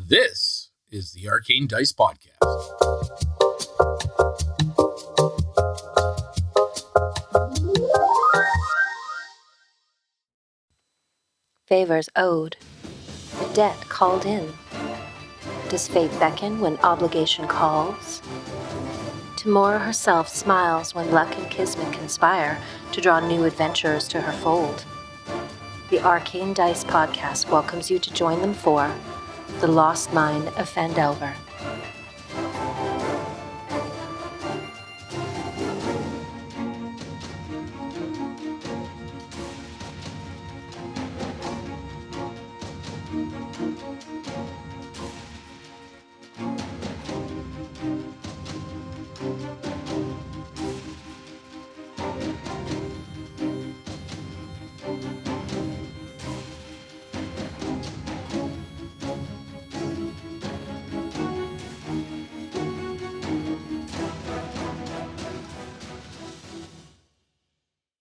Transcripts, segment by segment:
This is the Arcane Dice Podcast. Favors owed, a debt called in. Does fate beckon when obligation calls? Tamora herself smiles when luck and kismet conspire to draw new adventurers to her fold. The Arcane Dice Podcast welcomes you to join them for The Lost Mine of Phandelver.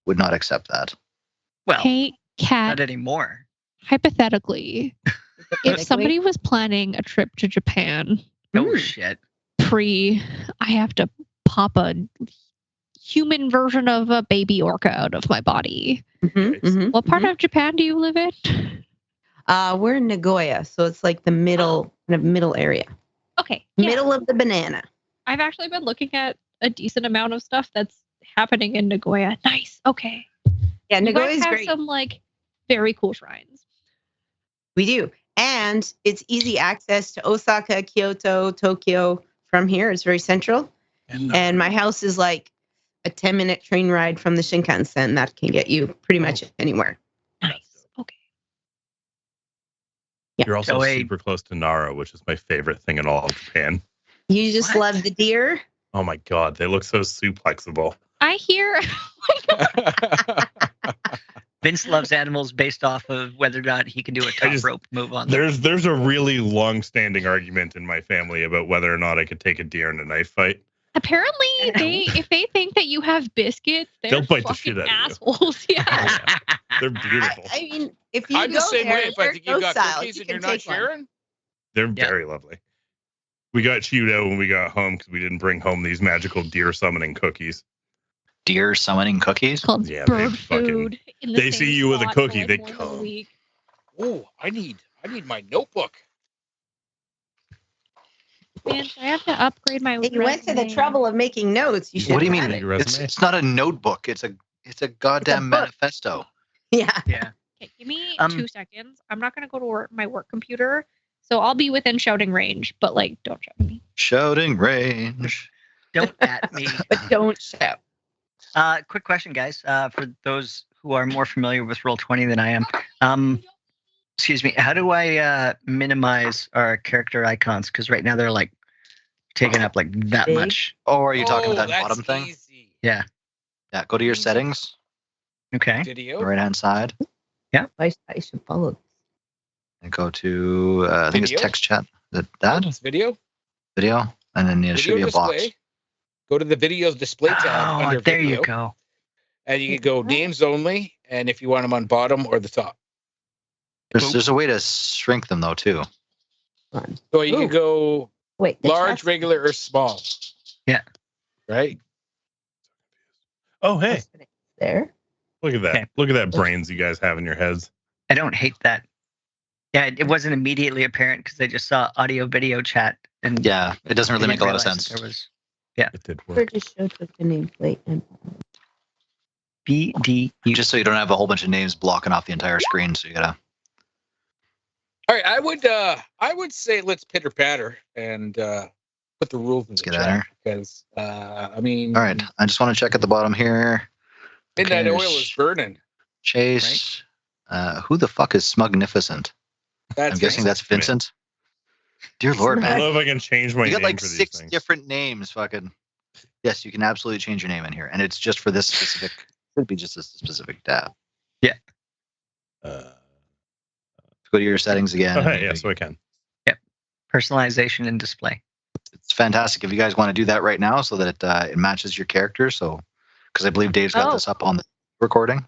Would not accept that. Well, Hey, Cat, not anymore. hypothetically, if somebody was planning a trip to Japan Oh, shit. I have to pop a human version of a baby orca out of my body. What part of Japan do you live in? We're in Nagoya, so it's like the middle area. Okay. Yeah. Middle of the banana. I've actually been looking at a decent amount of stuff that's happening in Nagoya. Nice. Okay. Yeah, You guys Nagoya's have great. some very cool shrines. We do. And it's easy access to Osaka, Kyoto, Tokyo from here. It's very central. And my house is like a 10-minute train ride from the Shinkansen. That can get you pretty much anywhere. Nice. Okay. You're also So a- super close to Nara, which is my favorite thing in all of Japan. You just What? love the deer. Oh my god, they look so suplexible. I hear. Vince loves animals based off of whether or not he can do a top rope move on them. There's a really long-standing argument in my family about whether or not I could take a deer in a knife fight. Apparently, if they think that you have biscuits, they're They'll bite the fucking shit out of you. assholes. Yeah. They're beautiful. I mean, if you I'm go the same there, way. If I they're think you got docile. cookies You and you're can not take one. sharing, They're Yeah. very lovely. We got chewed out when we got home because we didn't bring home these magical deer summoning cookies. Deer summoning cookies? Called Yeah, bird they fucking- food. In the they same see you with a spot for, cookie, they more than a come. week. oh, I need my notebook. Man, I have to upgrade my. You went to the resume. trouble of making notes. You should. What do you mean? have it. Your resume? It's not a notebook. It's a goddamn book. manifesto. Yeah. Yeah. Okay, give me Um, 2 seconds. I'm not gonna go to my work computer, so I'll be within shouting range. But don't shout at me. Shouting range. Don't at me. But don't shout. Quick question, guys. For those who are more familiar with Roll20 than I am, excuse me. How do I minimize our character icons? Because right now they're taking up that Big. much. Oh, are you talking about that that's bottom thing? Easy. Yeah, go to your settings, Okay. Video. the right hand side, I should follow. and go to I think it's Video? text chat. That It's video. video, and then there should be Video a box. display. Go to the videos display tab Oh, under there video, you go. and you can go names only, and if you want them on bottom or the top. There's a way to shrink them though too. One. So you Ooh. can go Wait. the large, text- regular, or small. Yeah. Right. Oh, hey, There. look at that. Okay. Look at that brains you guys have in your heads. I don't hate that. Yeah, it wasn't immediately apparent because I just saw audio video chat and Yeah, it doesn't really I make a didn't lot of realize sense. that There was It did Or work. just show the nameplate and BDU. Just so you don't have a whole bunch of names blocking off the entire screen, so you gotta. All right. I would say let's pitter patter and put the rules in Let's the get at chat because I mean, All right, I just want to check at the bottom here. midnight oil there's is burning. Chayse. Who the fuck is Smugnificent? That's I'm guessing that's Vincent. Dear Lord, I don't man. know if I can change my You got name like for these 6 things. different names. Fucking. Yes, you can absolutely change your name in here. And it's just for this specific, should be just a specific tab. Uh, Go to your settings again. oh, hey, yeah, so I can. Personalization and display. It's fantastic if you guys want to do that right now so that it matches your character. So, because I believe Dave's got Oh. this up on the recording.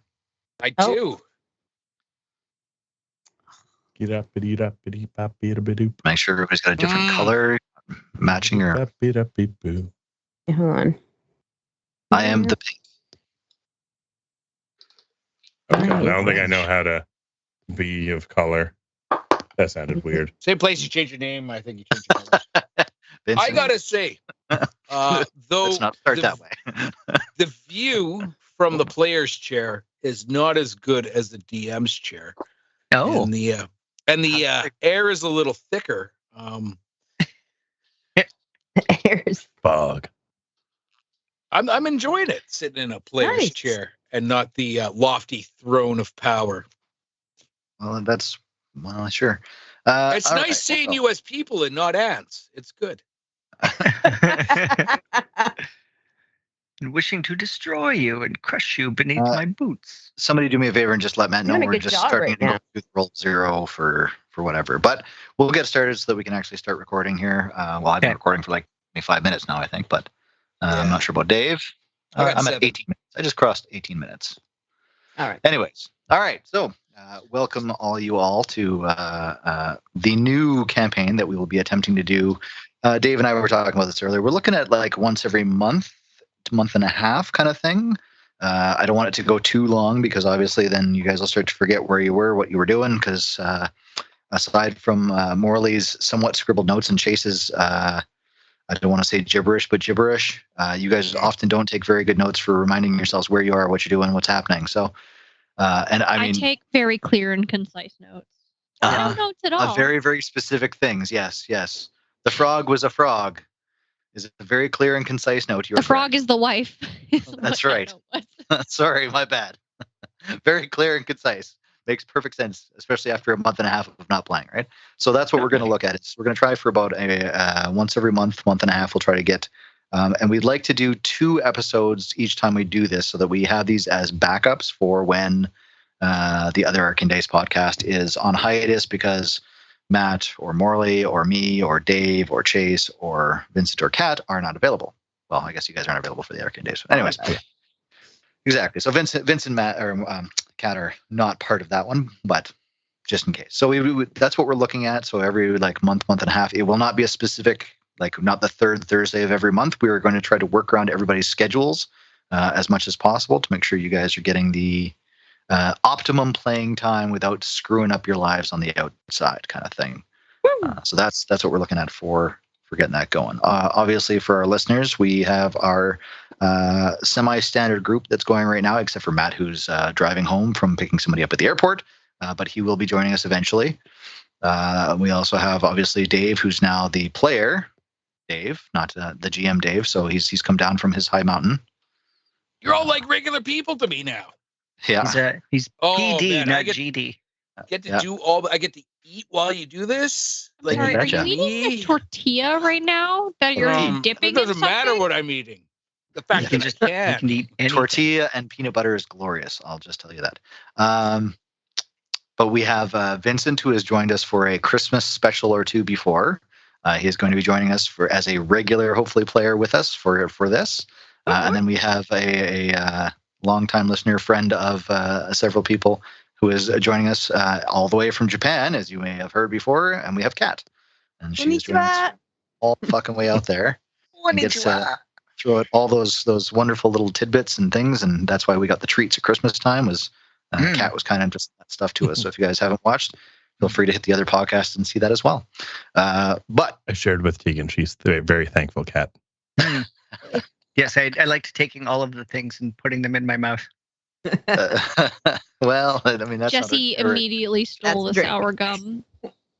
I Oh. do. Make sure everybody's got a different color matching your. Hold on. I am the pink. Okay, I don't think I know how to be of color. That sounded weird. Same place you change your name. I think you change your colors. Vincent, I gotta say, though, let's not start that way. the view from the player's chair is not as good as the DM's chair. Oh, And the air is a little thicker. Airs. Fog. I'm enjoying it sitting in a player's Nice. chair and not the lofty throne of power. Well, sure. It's all nice right, seeing well, you as people and not ants. It's good. and wishing to destroy you and crush you beneath my boots. Somebody do me a favor and just let Matt know Doing a we're good just job starting right now. to go through roll 0 for whatever. But we'll get started so that we can actually start recording here. Well, I've been Okay. recording for like 25 minutes now, I think, but I'm Yeah. not sure about Dave. I got I'm 7. at 18 minutes. I just crossed 18 minutes. All right. Anyways, all right. So welcome you all to the new campaign that we will be attempting to do. Dave and I were talking about this earlier. We're looking at like once every month to month and a half kind of thing. I don't want it to go too long because obviously then you guys will start to forget where you were, what you were doing. Because aside from Morley's somewhat scribbled notes and Chayse's, I don't want to say gibberish, but gibberish. You guys often don't take very good notes for reminding yourselves where you are, what you're doing, what's happening. So, and I mean, take very clear and concise notes. No notes at all. very, very specific things. Yes, yes. The frog was a frog. Is a very clear and concise note. The frog is the wife. That's right. Sorry, my bad. Very clear and concise. Makes perfect sense, especially after a month and a half of not playing, right? So that's what we're going to look at. We're going to try for about a once every month and a half. We'll try to get, and we'd like to do 2 episodes each time we do this, so that we have these as backups for when the other Arcane Dice podcast is on hiatus because Matt or Morley or me or Dave or Chayse or Vincent or Cat are not available. Well, I guess you guys aren't available for the Arcane Dice. Anyways, exactly. So Vincent, Matt, or Cat are not part of that one, but just in case. So that's what we're looking at. So every like month and a half, it will not be a specific, like not the 3rd Thursday of every month. We are going to try to work around everybody's schedules as much as possible to make sure you guys are getting the optimum playing time without screwing up your lives on the outside kind of thing. So that's what we're looking at for getting that going. Obviously, for our listeners, we have our semi-standard group that's going right now, except for Matt, who's driving home from picking somebody up at the airport, but he will be joining us eventually. We also have, obviously, Dave, who's now the player. Dave, not the GM Dave, so he's come down from his high mountain. You're all like regular people to me now. Yeah. He's Oh, PD, man, I not get- GD. Get to do all. I get to eat while you do this. Like, Sorry, are betcha. you eating a tortilla right now that you're dipping It doesn't in matter something? what I'm eating. The fact You can that just I you can. can eat anything. Tortilla and peanut butter is glorious. I'll just tell you that. But we have Vincent, who has joined us for a Christmas special or 2 before. He is going to be joining us as a regular, hopefully, player with us for this. And then we have a longtime listener, friend of several people, who is joining us all the way from Japan, as you may have heard before. And we have Kat, and she is joining us all the fucking way out there. And gets throw out all those wonderful little tidbits and things, and that's why we got the treats at Christmas time. Was Kat was kind of just that stuff to us. So if you guys haven't watched, feel free to hit the other podcast and see that as well. But I shared with Tegan. She's very thankful, Cat. Yes, I liked taking all of the things and putting them in my mouth. well, I mean that's Jesse immediately stole the That's sour gum.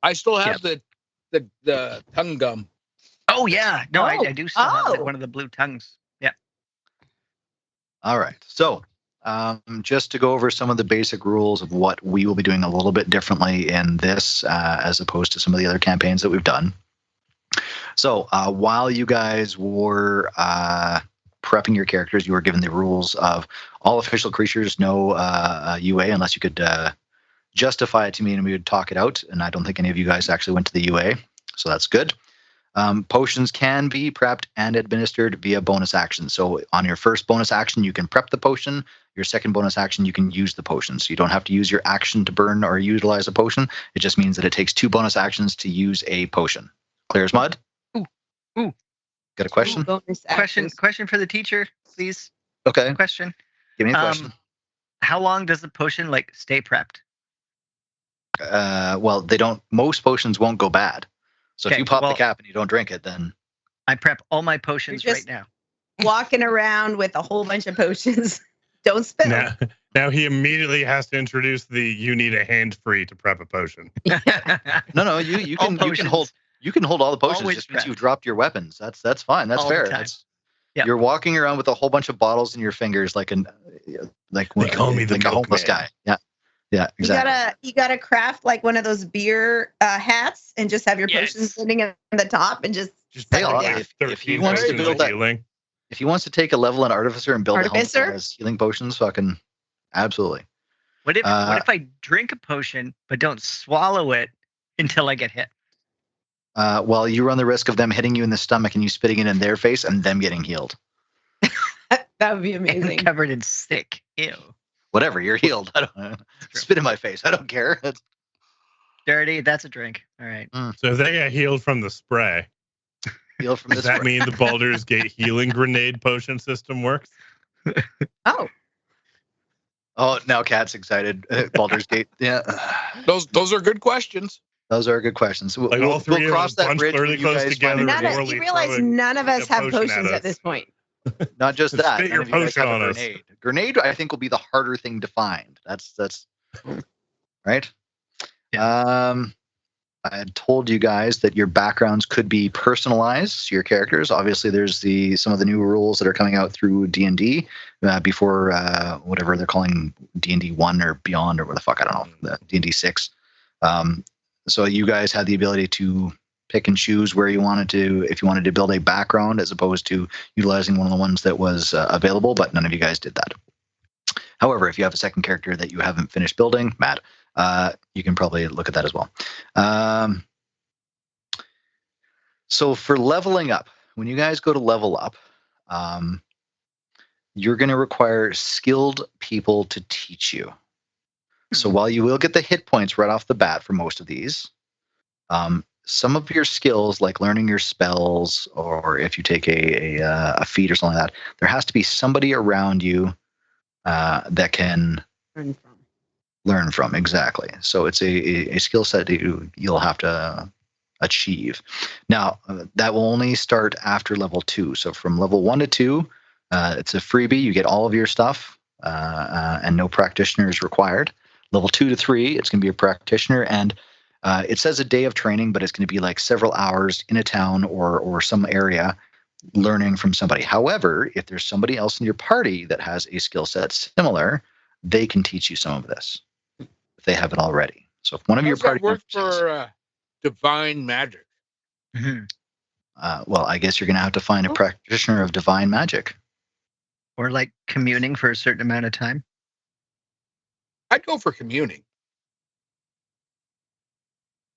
I still have the tongue gum. Oh yeah, no, I Oh. do still have like Oh. one of the blue tongues. Yeah. All right. So just to go over some of the basic rules of what we will be doing a little bit differently in this as opposed to some of the other campaigns that we've done. So while you guys were prepping your characters, you were given the rules of all official creatures, no UA, unless you could justify it to me and we would talk it out. And I don't think any of you guys actually went to the UA, so that's good. Potions can be prepped and administered via bonus action. So on your first bonus action, you can prep the potion. your second bonus action, you can use the potion. So you don't have to use your action to burn or utilize a potion. It just means that it takes 2 bonus actions to use a potion. Clear as mud? Ooh. Got a question? Bonus actions. Question for the teacher, please. Okay. Question. Give me a question. How long does the potion stay prepped? Well, they don't. Most potions won't go bad. So if Okay, you pop the cap and you don't drink it, then I prep all my potions You're right just- now. Walking around with a whole bunch of potions. Don't spill. Now he immediately has to introduce you need a hand free to prep a potion. no. You All can potions. hold all the potions Always just because prepped. you've dropped your weapons. That's fine. That's All the fair. time. Yep. You're walking around with a whole bunch of bottles in your fingers, like They call me the a homeless milkman. guy. Yeah, exactly. You gotta craft like one of those beer hats and just have your potions sitting on the top and just Hey, set it I'll- down. if he wants to build that, healing. if he wants to take a level in Artificer and build a helmet Artificer? that has healing potions, fucking absolutely. What if I drink a potion but don't swallow it until I get hit? Well, you run the risk of them hitting you in the stomach and you spitting it in their face and them getting healed. That would be And amazing. covered in sick. Ew. Whatever, you're healed. I don't know. Spit in my face. I don't care. Dirty. That's a drink. All right. So if they get healed from the spray, Healed from does this. that mean the Baldur's Gate healing grenade potion system works? Oh, Oh, now Cat's excited. Baldur's Gate. Yeah. Those are good questions. Those are good questions. We'll, Like all we'll three of cross us that bunched bridge when really you close guys together find and a none grenade. of, Morley you realize throwing none of us a have potion at potions us. at this point. Not just Just that. spit none your of you guys potion have a on us. grenade. Grenade, I think, will be the harder thing to find. That's right. I had told you guys that your backgrounds could be personalized to your characters. Obviously, there's some of the new rules that are coming out through D&D before whatever they're calling D&D 1 or beyond or what the fuck, I don't know, the D&D 6. So you guys had the ability to pick and choose where you wanted to, if you wanted to build a background as opposed to utilizing one of the ones that was available, but none of you guys did that. However, if you have a second character that you haven't finished building, Matt, you can probably look at that as well. So for leveling up, when you guys go to level up, you're going to require skilled people to teach you. So while you will get the hit points right off the bat for most of these, some of your skills, like learning your spells, or if you take a feat or something like that, there has to be somebody around you that can learn from. Exactly. So it's a skill set that you'll have to achieve. Now, that will only start after level 2. So from level 1 to 2, it's a freebie. You get all of your stuff, and no practitioners required. Level 2 to 3, it's going to be a practitioner, and it says a day of training, but it's going to be like several hours in a town or some area learning from somebody. However, if there's somebody else in your party that has a skill set similar, they can teach you some of this if they have it already. So if one of How your does that party work members has- for divine magic? well, I guess you're going to have to find a practitioner of divine magic. Or like communing for a certain amount of time. I'd go for communing.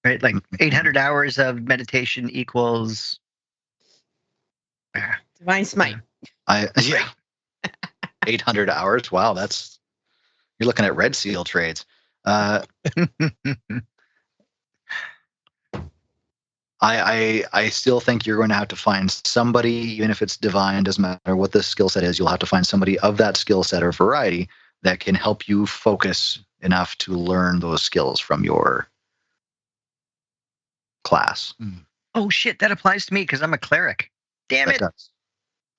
Right? Like 800 hours of meditation equals. Divine Smite. Yeah. 800 hours. Wow, you're looking at Red Seal trades. I still think you're going to have to find somebody, even if it's divine, doesn't matter what the skill set is, you'll have to find somebody of that skill set or variety that can help you focus enough to learn those skills from your class. Oh shit, that applies to me because I'm a cleric. Damn That it. does.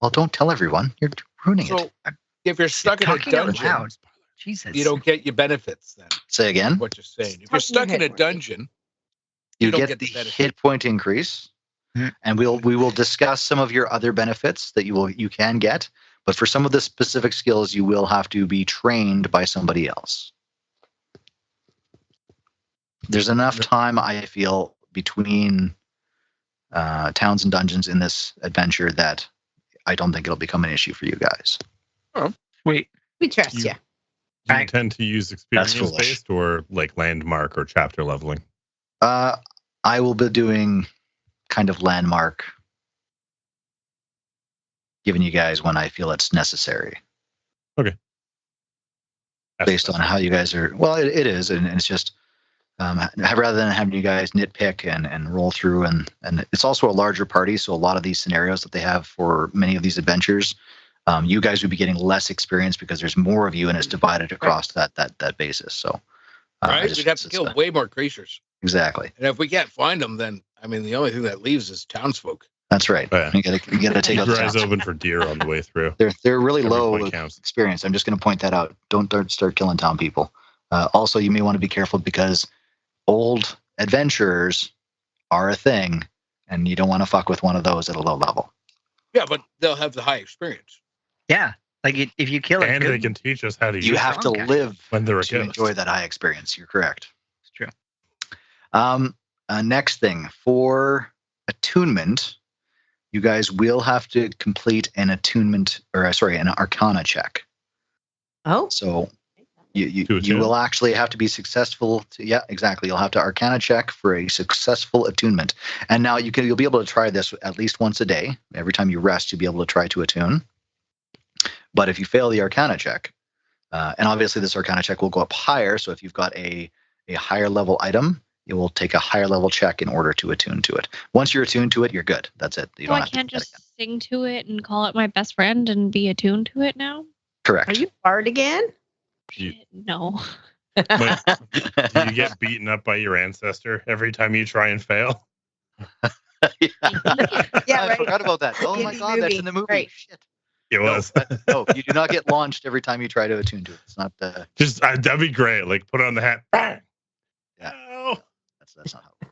Well, don't tell everyone. You're ruining So it. if you're stuck in a Talking out dungeon, loud. Jesus. you don't get your benefits then. Say again. What you're saying. If Talk you're to your stuck in a head, Morty. dungeon, You don't get get the the benefit. hit point increase, Mhm. and we will discuss some of your other benefits that you can get. But for some of the specific skills, you will have to be trained by somebody else. There's enough time, I feel, between towns and dungeons in this adventure that I don't think it'll become an issue for you guys. Wait. We trust You- you. Do you Right. intend to use That's experience foolish. based or like landmark or chapter leveling? I will be doing kind of landmark, giving you guys when I feel it's necessary. based on how you guys are. Well, it is, and it's just rather than having you guys nitpick and roll through, and it's also a larger party, so a lot of these scenarios that they have for many of these adventures, you guys would be getting less experience because there's more of you, and it's divided across that basis. So, right, we'd have to kill way more creatures. Exactly. And if we can't find them, then I mean, the only thing that leaves is townsfolk. That's right. Oh, yeah. You gotta take out the your eyes open for deer on the way through. They're really Every low point counts. experience. I'm just going to point that out. Don't start killing town people. Also, you may want to be careful because old adventurers are a thing, and you don't want to fuck with one of those at a low level. Yeah, but they'll have the high experience. Yeah, like if you kill it, And they can teach us how to use You have to strong live when they're a to ghost. enjoy that high experience. You're correct. It's true. Next thing, for attunement, you guys will have to complete an an arcana check. Oh, So you To attune? will actually have to be successful. Exactly. You'll have to arcana check for a successful attunement. And now you'll be able to try this at least once a day. Every time you rest, you'll be able to try to attune. But if you fail the arcana check, and obviously this arcana check will go up higher. So if you've got a higher level item, it will take a higher level check in order to attune to it. Once you're attuned to it, you're good. That's it. You So don't I have to can't do that just again. sing to it and call it my best friend and be attuned to it now? Correct. are you bard again? You- No. Do you get beaten up by your ancestor every time you try and fail? Yeah, I right. forgot about that. Oh my Indie God, that's movie. in the movie. Right. Shit. It was. No, you do not get launched every time you try to attune to it. It's not the. Just that'd be great. Like put on the hat. Bang. Yeah. No. That's not how it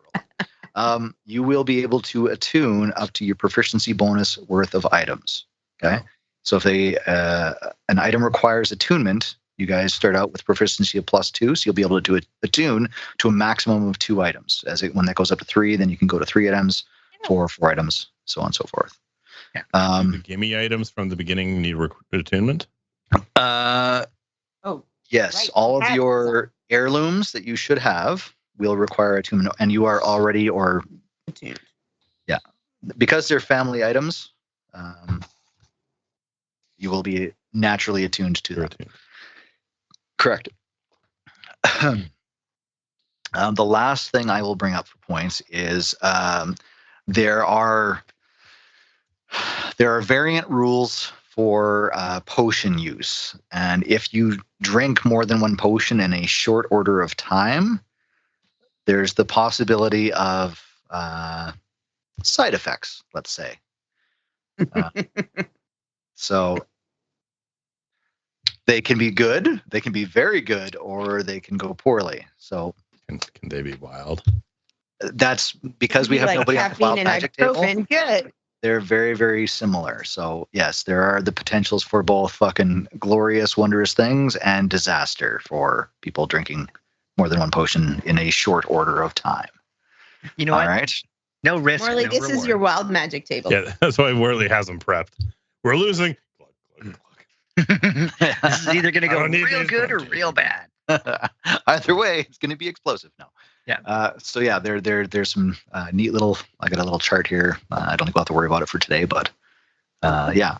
rolls. You will be able to attune up to your proficiency bonus worth of items. Okay. So if an item requires attunement, you guys start out with proficiency of +2, so you'll be able to attune to a maximum of 2 items. When that goes up to 3, then you can go to 3 items, 4 items, so on and so forth. Yeah. The gimme items from the beginning need attunement. Oh, yes, right. all of Have your heirlooms that you should have will require attunement, and you are already Attuned. because they're family items. You will be naturally attuned to them. Correct. The last thing I will bring up for points is there are variant rules for potion use, and if you drink more than 1 potion in a short order of time, there's the possibility of side effects. Let's say. So they can be good, they can be very good, or they can go poorly. So Can they be wild? that's because we have Like nobody on the caffeine wild and magic table. ibuprofen. Good. They're very, very similar. So yes, there are the potentials for both fucking glorious, wondrous things and disaster for people drinking more than 1 potion in a short order of time. You know All what? right. No risk. Morley, no this is reward. your wild magic table. Yeah, that's why Morley has them prepped. We're losing. This is either going to I go don't need real these good or punches. real bad. Either way, it's going to be explosive. No. Yeah. So yeah, there's some neat little. I got a little chart here. I don't think we'll have to worry about it for today, but yeah,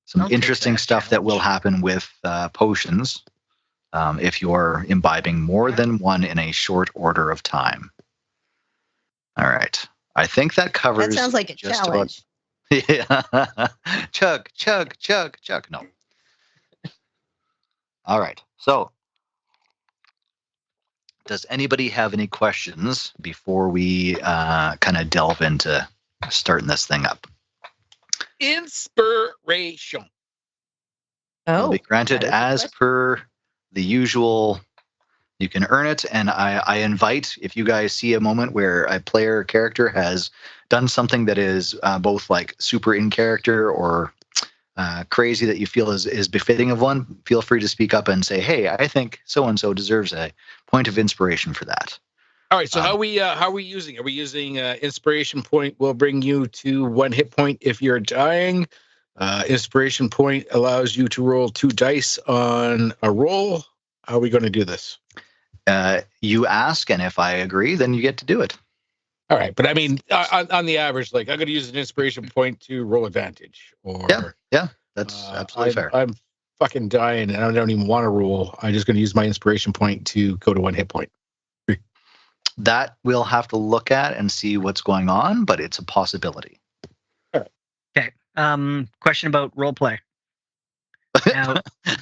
some I'll take interesting that stuff that will challenge. happen with potions if you're imbibing more than 1 in a short order of time. All right, I think that covers. That sounds like a just challenge. yeah. Chug, chug, chug, chug. No. All right. So, does anybody have any questions before we kind of delve into starting this thing up? Inspiration. Will Oh, be granted that is a as question. per the usual. You can earn it, and I invite, if you guys see a moment where a player or character has done something that is both like super in character or crazy that you feel is befitting of one, feel free to speak up and say, hey, I think so-and-so deserves a point of inspiration for that. All right. So how are we using? Are we using inspiration point will bring you to 1 hit point if you're dying. Inspiration point allows you to roll 2 dice on a roll. How are we going to do this? You ask, and if I agree, then you get to do it. All right. But I mean, on the average, like I'm going to use an inspiration point to roll advantage. Or Yeah, that's absolutely fair. I'm fucking dying and I don't even want to roll, I'm just going to use my inspiration point to go to 1 hit point. That we'll have to look at and see what's going on, but it's a possibility. Okay. Question about role play. Now,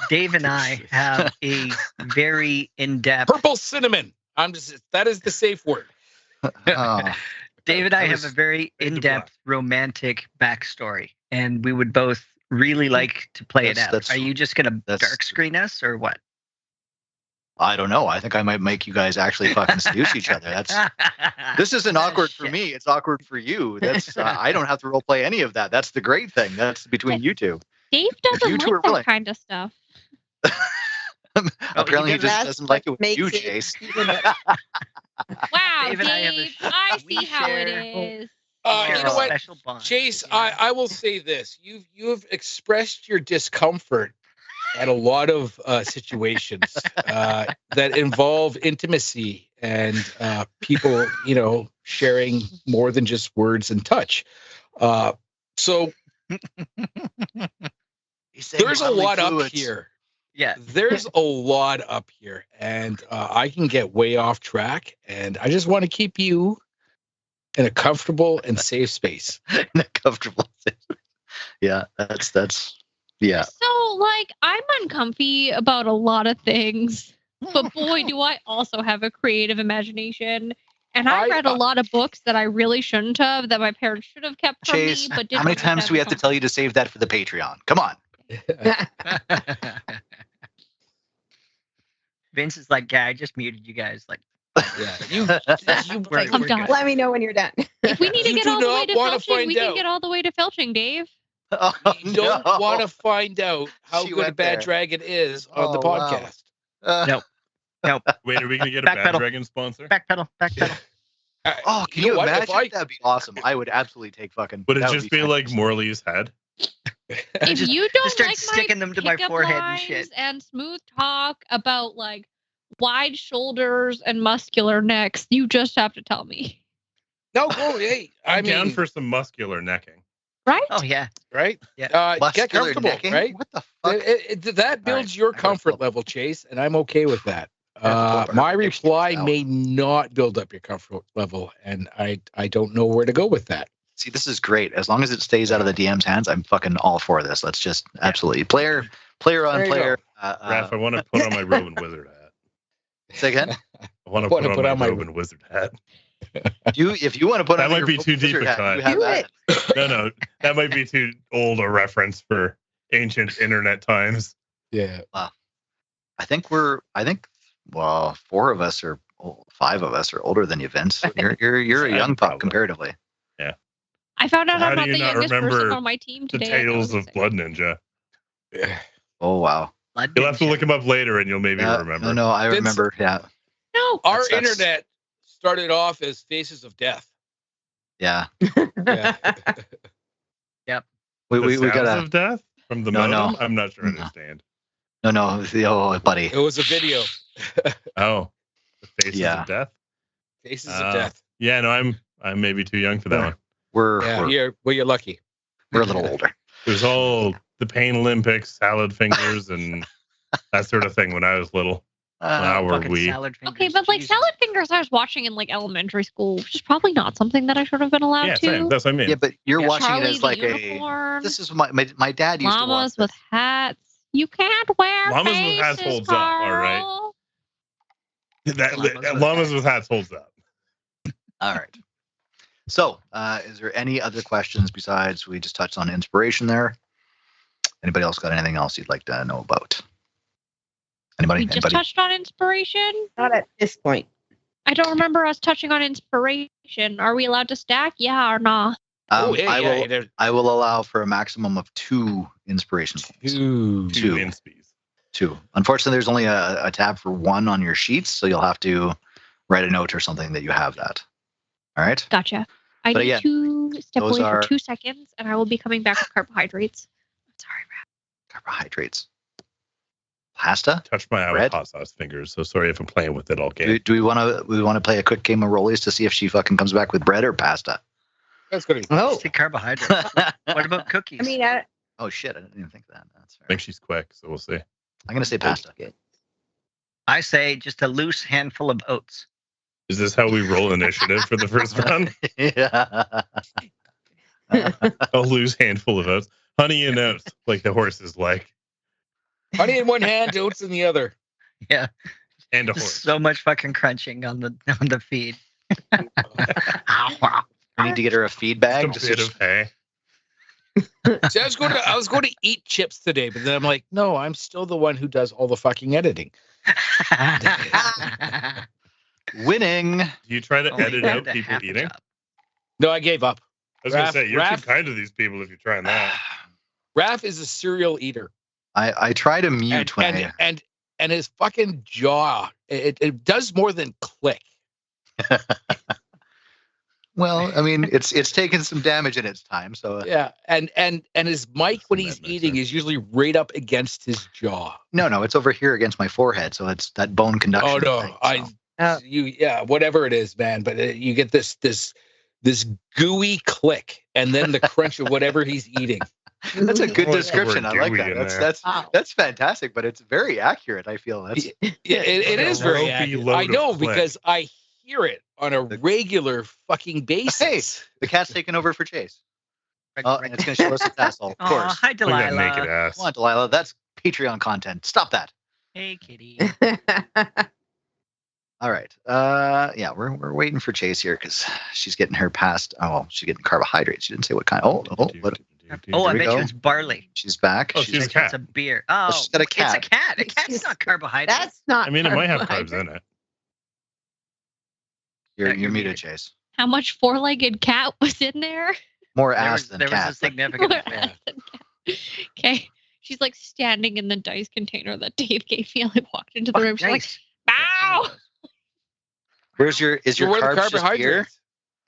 Dave and I have a very in-depth. Purple cinnamon. That is the safe word. Dave and I have a very in-depth romantic backstory, and we would both really like to play it out. Are you just going to dark screen us or what? I don't know. I think I might make you guys actually fucking seduce each other. This isn't awkward for me. It's awkward for you. That's I don't have to role play any of that. That's the great thing. That's between you two. Dave doesn't like that kind of stuff. Apparently, he just doesn't like it with you, Chayse. Wow, Dave, I see how it is. You know what, Chayse? I will say this: you've expressed your discomfort at a lot of situations that involve intimacy and people, sharing more than just words and touch. So there's a lot up here. Yeah, there's a lot up here, and I can get way off track. And I just want to keep you in a comfortable and safe space. Yeah, that's. Yeah. So, I'm uncomfy about a lot of things, but boy, do I also have a creative imagination. And I read a lot of books that I really shouldn't have, that my parents should have kept from Chayse, me. But didn't how many times do we have to tell you to save that for the Patreon? Come on. Vince is like, yeah, I just muted you guys. I'm done. Let me know when you're done. If we need to get all the way to Felching, we can get all the way to Felching, Dave. You don't want to find out how good a Bad Dragon is on the podcast. Nope. Wait, are we going to get a Bad Dragon sponsor? Backpedal. Can you imagine? That'd be awesome. I would absolutely take fucking. Would it just be like Morley's head? If you don't start like sticking them to my forehead and shit, and smooth talk about wide shoulders and muscular necks, you just have to tell me. No, go. Hey, I'm down for some muscular necking. Right? Oh yeah. Right? Yeah. Get comfortable, necking? right? What the fuck? That builds your comfort level, Chayse, and I'm okay with that. My reply may not build up your comfort level, and I don't know where to go with that. See, this is great. As long as it stays out of the DM's hands, I'm fucking all for this. Let's just absolutely player on player. Raph, I want to put on my Roman wizard hat. Say again? I want to put on my Roman wizard hat. If you want to put that on might be too deep a cut. No, that might be too old a reference for ancient internet times. Yeah. I think 4 of us or 5 of us are older than you, Vince. You're a young pup comparatively. Yeah. I found out How about do the you not youngest person remember on my team today. The Tales of Blood Ninja. Oh wow. You'll have to look him up later, and you'll maybe remember. No, I remember. Yeah. No, our internet started off as Faces of Death. Yeah. Yeah. Yep. We got of Death from the modem? No. I'm not sure I understand. No, buddy. It was a video. Oh, the Faces of Death. Faces of Death. Yeah, no, I'm maybe too young for that one. You're lucky. We're a little older. It was all the Pain Olympics, salad fingers, and that sort of thing when I was little. Okay, but salad fingers I was watching in elementary school, which is probably not something that I should have been allowed to. Same. That's what I mean. Yeah, but you're watching Charlie it as this is my dad used to watch Llamas with hats. You can't wear Llamas faces, with hats holds Carl. up, all right? Llamas with hats holds up. All right. So, is there any other questions besides we just touched on inspiration there? Anybody else got anything else you'd like to know about? Anybody? We just touched on inspiration? Not at this point. I don't remember us touching on inspiration. Are we allowed to stack? Yeah or not? I will allow for a maximum of 2 inspiration points. 2 inspees. 2. Unfortunately, there's only a tab for 1 on your sheets, so you'll have to write a note or something that you have that. All right? Gotcha. I need to step away for 2 seconds, and I will be coming back with carbohydrates. Sorry, Raph. Carbohydrates. Pasta? Touched my eye with hot sauce fingers, so sorry if I'm playing with it all game. Do we want to play a quick game of rollies to see if she fucking comes back with bread or pasta? That's good. Oh, carbohydrates. What about cookies? I mean, Oh shit! I didn't even think of that. That's fair. I think she's quick, so we'll see. I'm gonna say pasta. I say just a loose handful of oats. Is this how we roll initiative for the first round? Yeah. A loose handful of oats. Honey and oats, like the horses like. Honey in one hand, oats in the other. Yeah. And a Just horse. so much fucking crunching on the feed. We need to get her a feed bag. Just a bit of hay. See, I was going to eat chips today, but then I'm like, no, I'm still the one who does all the fucking editing. Winning. Do you try to Only edit did out the people half a eating? job. No, I gave up. I was going to Raph- say, you're Raph- too kind to these people if you're trying that. Raph is a serial eater. I try to mute when I. And his fucking jaw, it does more than click. Well, I mean, it's taken some damage in its time, so Yeah, and his mic when That he's makes eating sense. is usually right up against his jaw. no, it's over here against my forehead, so it's that bone conduction. Oh no, thing, so. whatever it is, man. But you get this gooey click, and then the crunch of whatever he's eating. That's a good I like the description. word I like gooey that. in That's there. that's fantastic, but it's very accurate. I feel that's Yeah, it is Like a very ropey accurate. load I of know click. because I hear it on a regular fucking basis. Hey, the cat's taking over for Chase. Oh, and it's going to show us its asshole. Of Aw, course. hi, Look at that naked Delilah. ass. Come on, Delilah. That's Patreon content. Stop that. Hey, kitty. All right. Yeah, we're waiting for Chase here because she's getting her past. Oh, well, she's getting carbohydrates. She didn't say what kind. Oh, but Oh, I we bet go. you it's barley. she's back. Oh, she's a cat. It's a beer. Oh, she's got a cat. It's a cat. A cat's not carbohydrate. That's not. I mean, it might have carbs carbohydrate. in it. You're you're muted, muted. Chase. How much four-legged cat was in there? More There ass was, than there was a cat. significant. More Yeah. ass than cat. Okay. She's like standing in the dice container that Dave gave me. I like walked into the room. She's like, Nice. "Bow!" Where's your is your Where are the carbs just beer?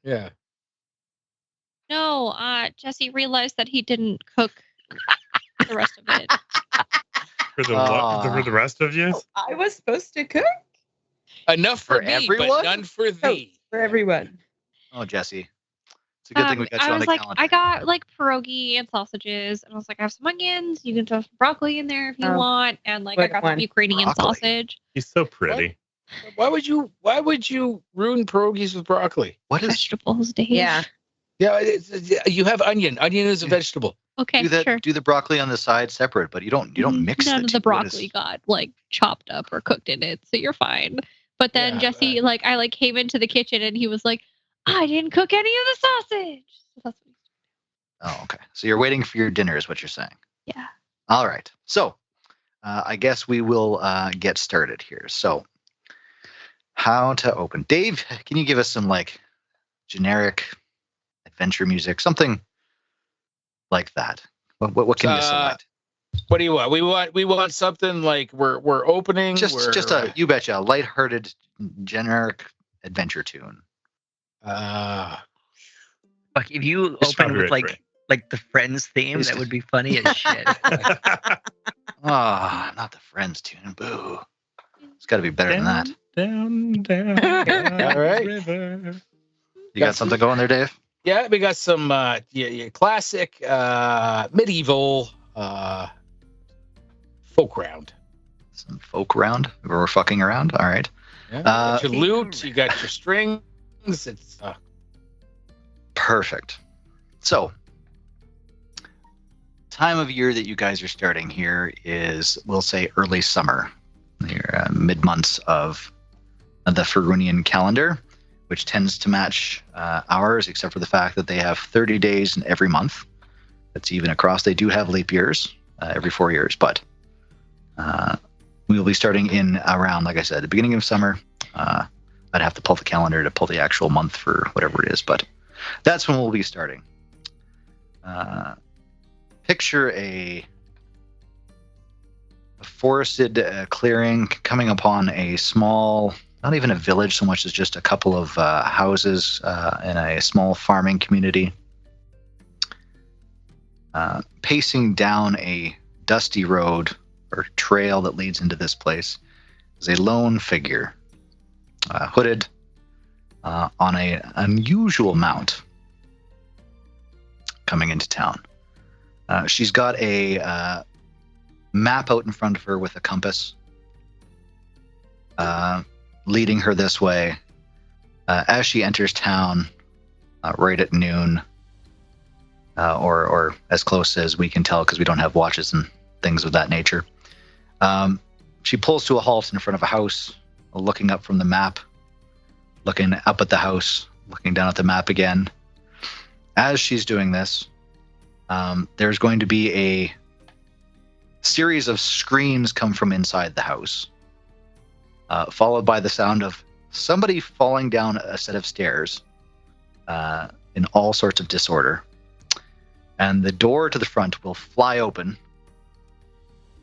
Yeah. No, Jesse realized that he didn't cook the rest of it. For the Aw. for the rest of you? I was supposed to cook Enough for For me, everyone? but none for thee. for everyone. Oh, Jesse. It's a good thing we got you I on was the like, calendar. I got like pierogi and sausages, and I was like, I have some onions. You can throw some broccoli in there if you Oh, want, and like I what got one? some Ukrainian Broccoli. sausage. He's so pretty. Why would you ruin pierogies with broccoli? What is Vegetables, Dave. Yeah. Yeah, you have onion. Onion is a vegetable. Okay, do that? sure. Do the broccoli on the side separate, but you don't mix None the of two. the What is- broccoli got like chopped up or cooked in it, so you're fine. But then Yeah, Jesse, like, I like came into the kitchen and he was like, I didn't cook any of the sausage. So that's what Oh, okay. So you're waiting for your dinner, is what you're saying. Yeah. All right. So I guess we will get started here. So how to open? Dave, can you give us some like generic adventure music, something like that? What can you select? What do you want? We want something like we're opening. Just a you betcha, a lighthearted generic adventure tune. Fuck, if you It's open with copyright like the Friends theme, It's- that would be funny as shit. Ah, not the Friends tune. Boo. It's got to be better than that. Down, All right. river. You got something going there, Dave? Yeah, we got some classic medieval folk round. Some folk round. We're fucking around. All right. Yeah, you got your lute, you got your strings. It's Perfect. So, time of year that you guys are starting here is, we'll say, early summer, your mid months of the Ferunian calendar, which tends to match ours, except for the fact that they have 30 days in every month. That's even across. They do have leap years every 4 years, but we will be starting in around, like I said, the beginning of summer. I'd have to pull the calendar to pull the actual month for whatever it is, but that's when we'll be starting. Picture a forested clearing coming upon a small, not even a village so much as just a couple of houses in a small farming community. Pacing down a dusty road or trail that leads into this place is a lone figure, hooded on an unusual mount, coming into town. She's got a map out in front of her with a compass, leading her this way. As she enters town, right at noon, or as close as we can tell because we don't have watches and things of that nature. She pulls to a halt in front of a house, looking up from the map, looking up at the house, looking down at the map again. As she's doing this, there's going to be a series of screams come from inside the house, followed by the sound of somebody falling down a set of stairs in all sorts of disorder. And the door to the front will fly open,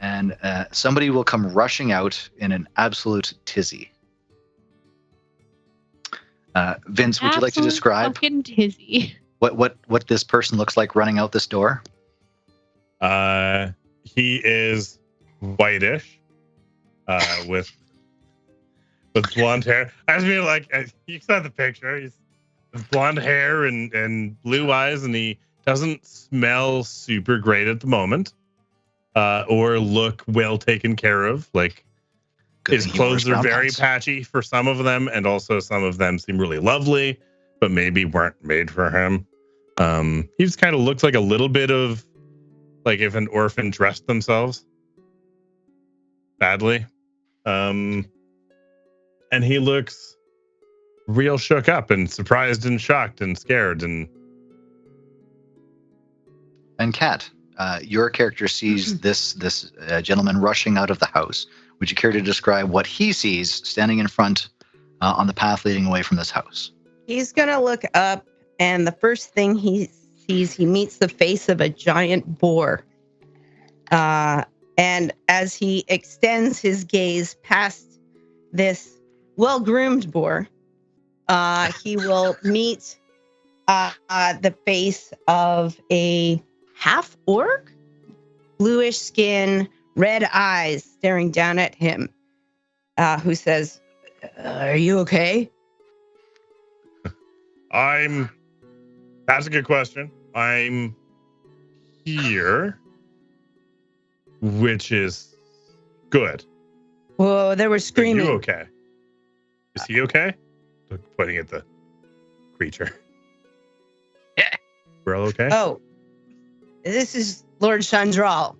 and somebody will come rushing out in an absolute tizzy. Vince, would you like to describe fucking tizzy. what this person looks like running out this door? He is whitish, with blonde hair. I just mean like you saw the picture. He's with blonde hair and blue eyes, and he doesn't smell super great at the moment, or look well taken care of. Like his clothes are very patchy for some of them, and also some of them seem really lovely, but maybe weren't made for him. He just kind of looks like a little bit of like if an orphan dressed themselves badly. And he looks real shook up and surprised and shocked and scared. And Cat, your character sees this gentleman rushing out of the house. Would you care to describe what he sees standing in front on the path leading away from this house? He's going to look up, and the first thing he sees, he meets the face of a giant boar. And as he extends his gaze past this well-groomed boar, he will meet the face of a half-orc, bluish skin, red eyes staring down at him, who says, "Are you okay?" That's a good question. I'm here, which is good. Whoa, there was screaming. Are you okay? Is he okay? Pointing at the creature. Yeah. We're all okay? Oh, this is Lord Chandral.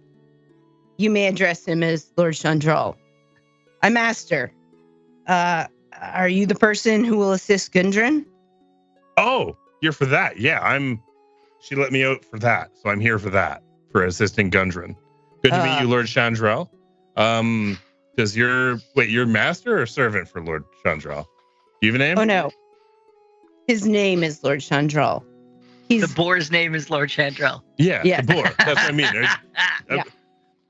You may address him as Lord Chandral. I'm Master. Are you the person who will assist Gundren? Oh, you're for that. Yeah, she let me out for that. So I'm here for that, for assisting Gundren. Good to meet you, Lord Chandral. You're master or servant for Lord Chandral? Do you have a name? Oh, no. His name is Lord Chandral. The boar's name is Lord Chandral. Yeah, yes. The boar. That's what I mean. Yeah.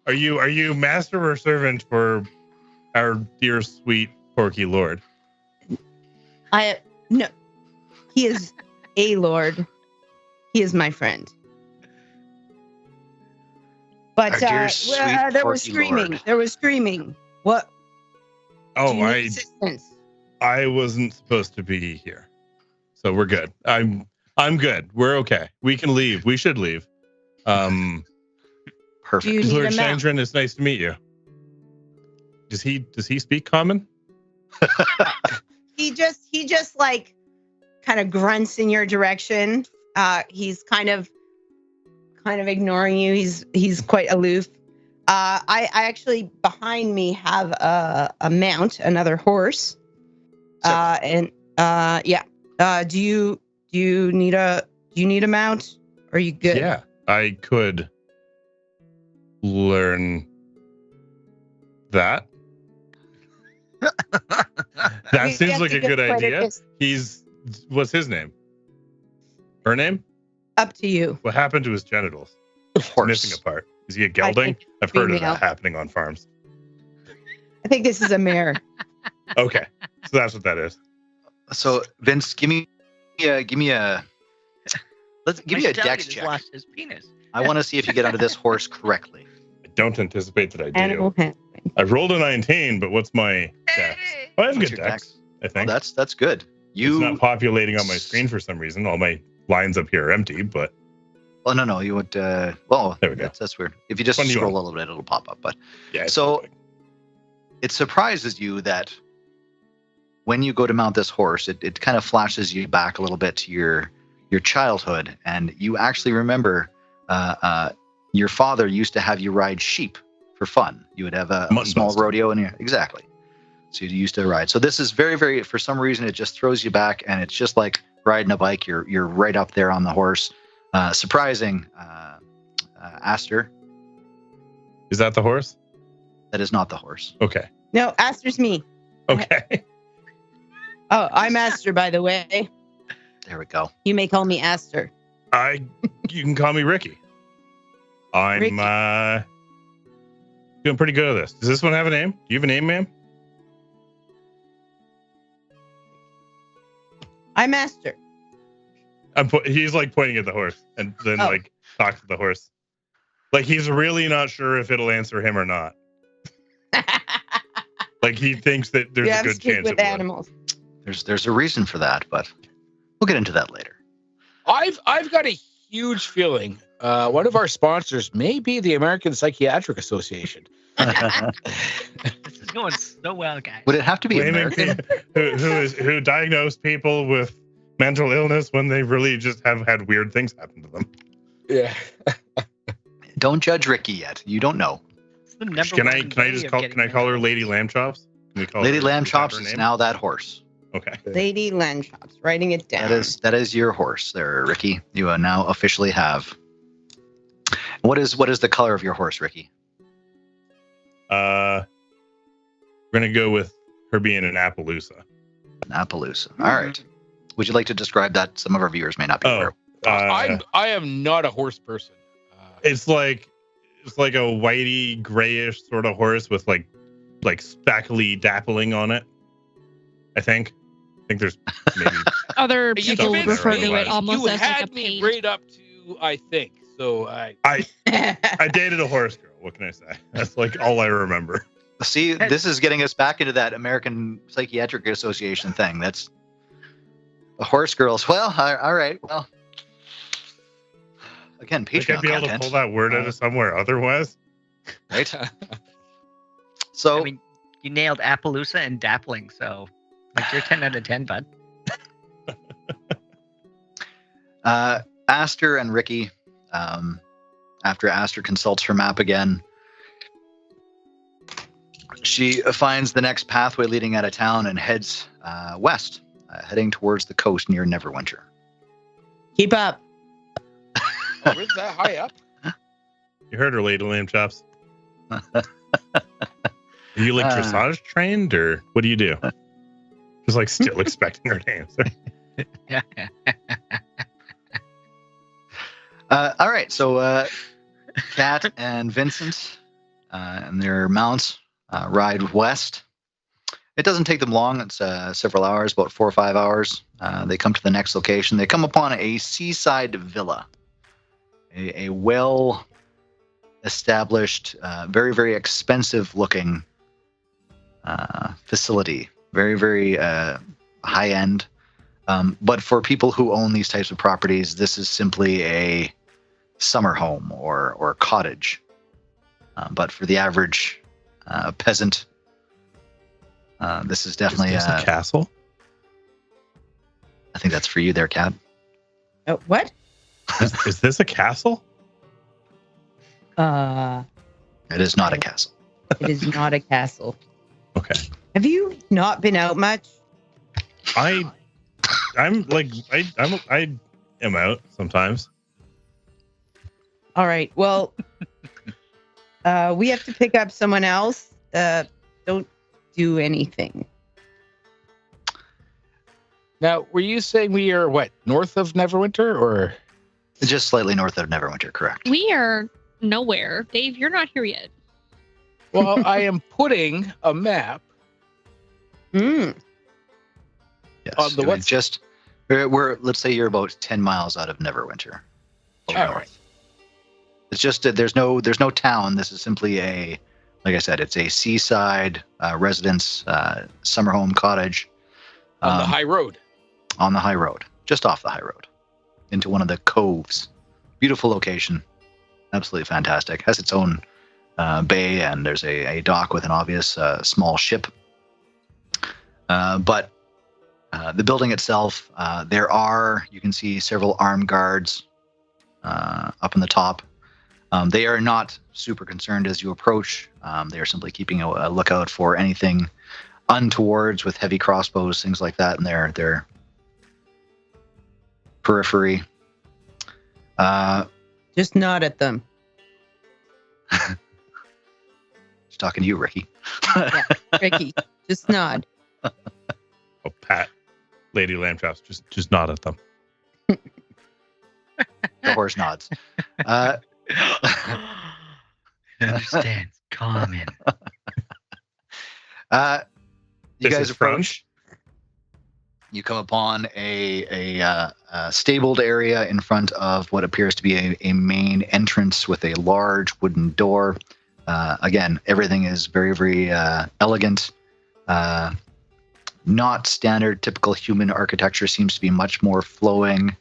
Are you master or servant for our dear, sweet, porky lord? No. He is a lord. He is my friend. But there was screaming. Lord. There was screaming. What? Oh, Do you need assistance? I wasn't supposed to be here, so we're good. I'm good. We're okay. We can leave. We should leave. Perfect. Lord Chandran, it's nice to meet you. Does he speak common? He just like kind of grunts in your direction. He's kind of ignoring you. He's quite aloof. I actually behind me have a mount, another horse. Do you need a mount? Are you good? Yeah, I could learn that. That seems like a good idea. What's his name? Her name? Up to you. What happened to his genitals? Horse. Missing a part. Is he a gelding? I've heard of that happening on farms. I think this is a mare. Okay, so that's what that is. So Vince, give me a dex check. Lost his penis. I want to see if you get onto this horse correctly. I don't anticipate that I do. Animal handling. I rolled a 19, but what's my dex? Oh, I have What's good your dex, I think. Well, that's good. It's not populating on my screen for some reason. All my lines up here are empty, but Oh no, you would. Well, There we go. That's weird. If you just When do you scroll a want? little bit, it'll pop up. But Yeah. it's So- perfect. it surprises you that when you go to mount this horse, it kind of flashes you back a little bit to your childhood, and you actually remember your father used to have you ride sheep for fun. You would have a Mutton small busting. rodeo in here. Exactly. So you used to ride. So this is very, very, for some reason, it just throws you back, and it's just like riding a bike. You're right up there on the horse. Surprising, Aster. Is that the horse? That is not the horse. Okay. No, Aster's me. Okay. Oh, I'm Aster, by the way. There we go. You may call me Aster. You can call me Ricky. I'm Ricky. doing pretty good at this. Does this one have a name? Do you have a name, ma'am? I'm Aster. He's like pointing at the horse and then Oh. like talks to the horse. Like he's really not sure if it'll answer him or not. Like he thinks that there's You a have to good speak chance with it would. animals. There's a reason for that, but we'll get into that later. I've got a huge feeling one of our sponsors may be the American Psychiatric Association. This is going so well, guys. Would it have to be Blaming American? who diagnose people with mental illness when they really just have had weird things happen to them. Yeah. Don't judge Ricky yet. You don't know. It's the number Can one I way just of call? getting Can I call her mental Lady Lamb Chops? Can we call Lady her, Lamb is that Chops her is name? now that horse. Okay. Lady Landshops, writing it down. That is your horse there, Ricky. You now officially have. What is the color of your horse, Ricky? We're gonna go with her being an Appaloosa. An Appaloosa. All right. Would you like to describe that? Some of our viewers may not be aware. I am not a horse person. It's like a whitey grayish sort of horse with like spackly dappling on it. I think there's maybe Other You people would convinced refer me. to it almost you as like a had me paint. right up to I think. So I I dated a horse girl. What can I say? That's like all I remember. See, this is getting us back into that American Psychiatric Association thing. That's the horse girls. Well, all right. Well, again, Think Patreon I'd be able to content, pull that word out of somewhere otherwise. right? So, I mean, you nailed Appaloosa and Dappling, so like you're 10 out of 10, bud. Aster and Ricky, after Aster consults her map again, she finds the next pathway leading out of town and heads west, heading towards the coast near Neverwinter. Keep up. oh, is that high up? You heard her, Lady Lamb Chops. Are you like dressage trained, or what do you do? Just like still expecting her to answer. All right, so Cat and Vincent and their mounts ride west. It doesn't take them long. It's several hours, about 4 or 5 hours. They come to the next location. They come upon a seaside villa, a well-established, very, very expensive-looking facility. Very, very high-end. But for people who own these types of properties, this is simply a summer home or cottage. But for the average peasant, this is definitely Is this a castle? I think that's for you there, Cat. Oh, what? Is this a castle? It is not a castle. It is not a castle. Okay. Have you not been out much? I am out sometimes. All right. Well, we have to pick up someone else. Don't do anything. Now, were you saying we are what, north of Neverwinter or? Just slightly north of Neverwinter, correct? We are nowhere. Dave, you're not here yet. Well, I am putting a map Mm. Yes. On the it what- was just we're let's say you're about 10 miles out of Neverwinter. All North. right. It's just that there's no town. This is simply like I said, it's a seaside residence, summer home cottage On the high road. on the high road, just off the high road, into one of the coves Beautiful location. Absolutely fantastic. Has its own bay, and there's a dock with an obvious small ship. But the building itself, you can see several armed guards up in the top. They are not super concerned as you approach. They are simply keeping a lookout for anything untowards with heavy crossbows, things like that, in their periphery. Just nod at them. Just talking to you, Ricky. Yeah, Ricky, just nod. Oh, Pat, Lady Lambchops, just nod at them. The horse nods. Understands. Common. You This guys is approach. You come upon a stabled area in front of what appears to be a main entrance with a large wooden door. Again, everything is very, very elegant. Not standard, typical human architecture. Seems to be much more flowing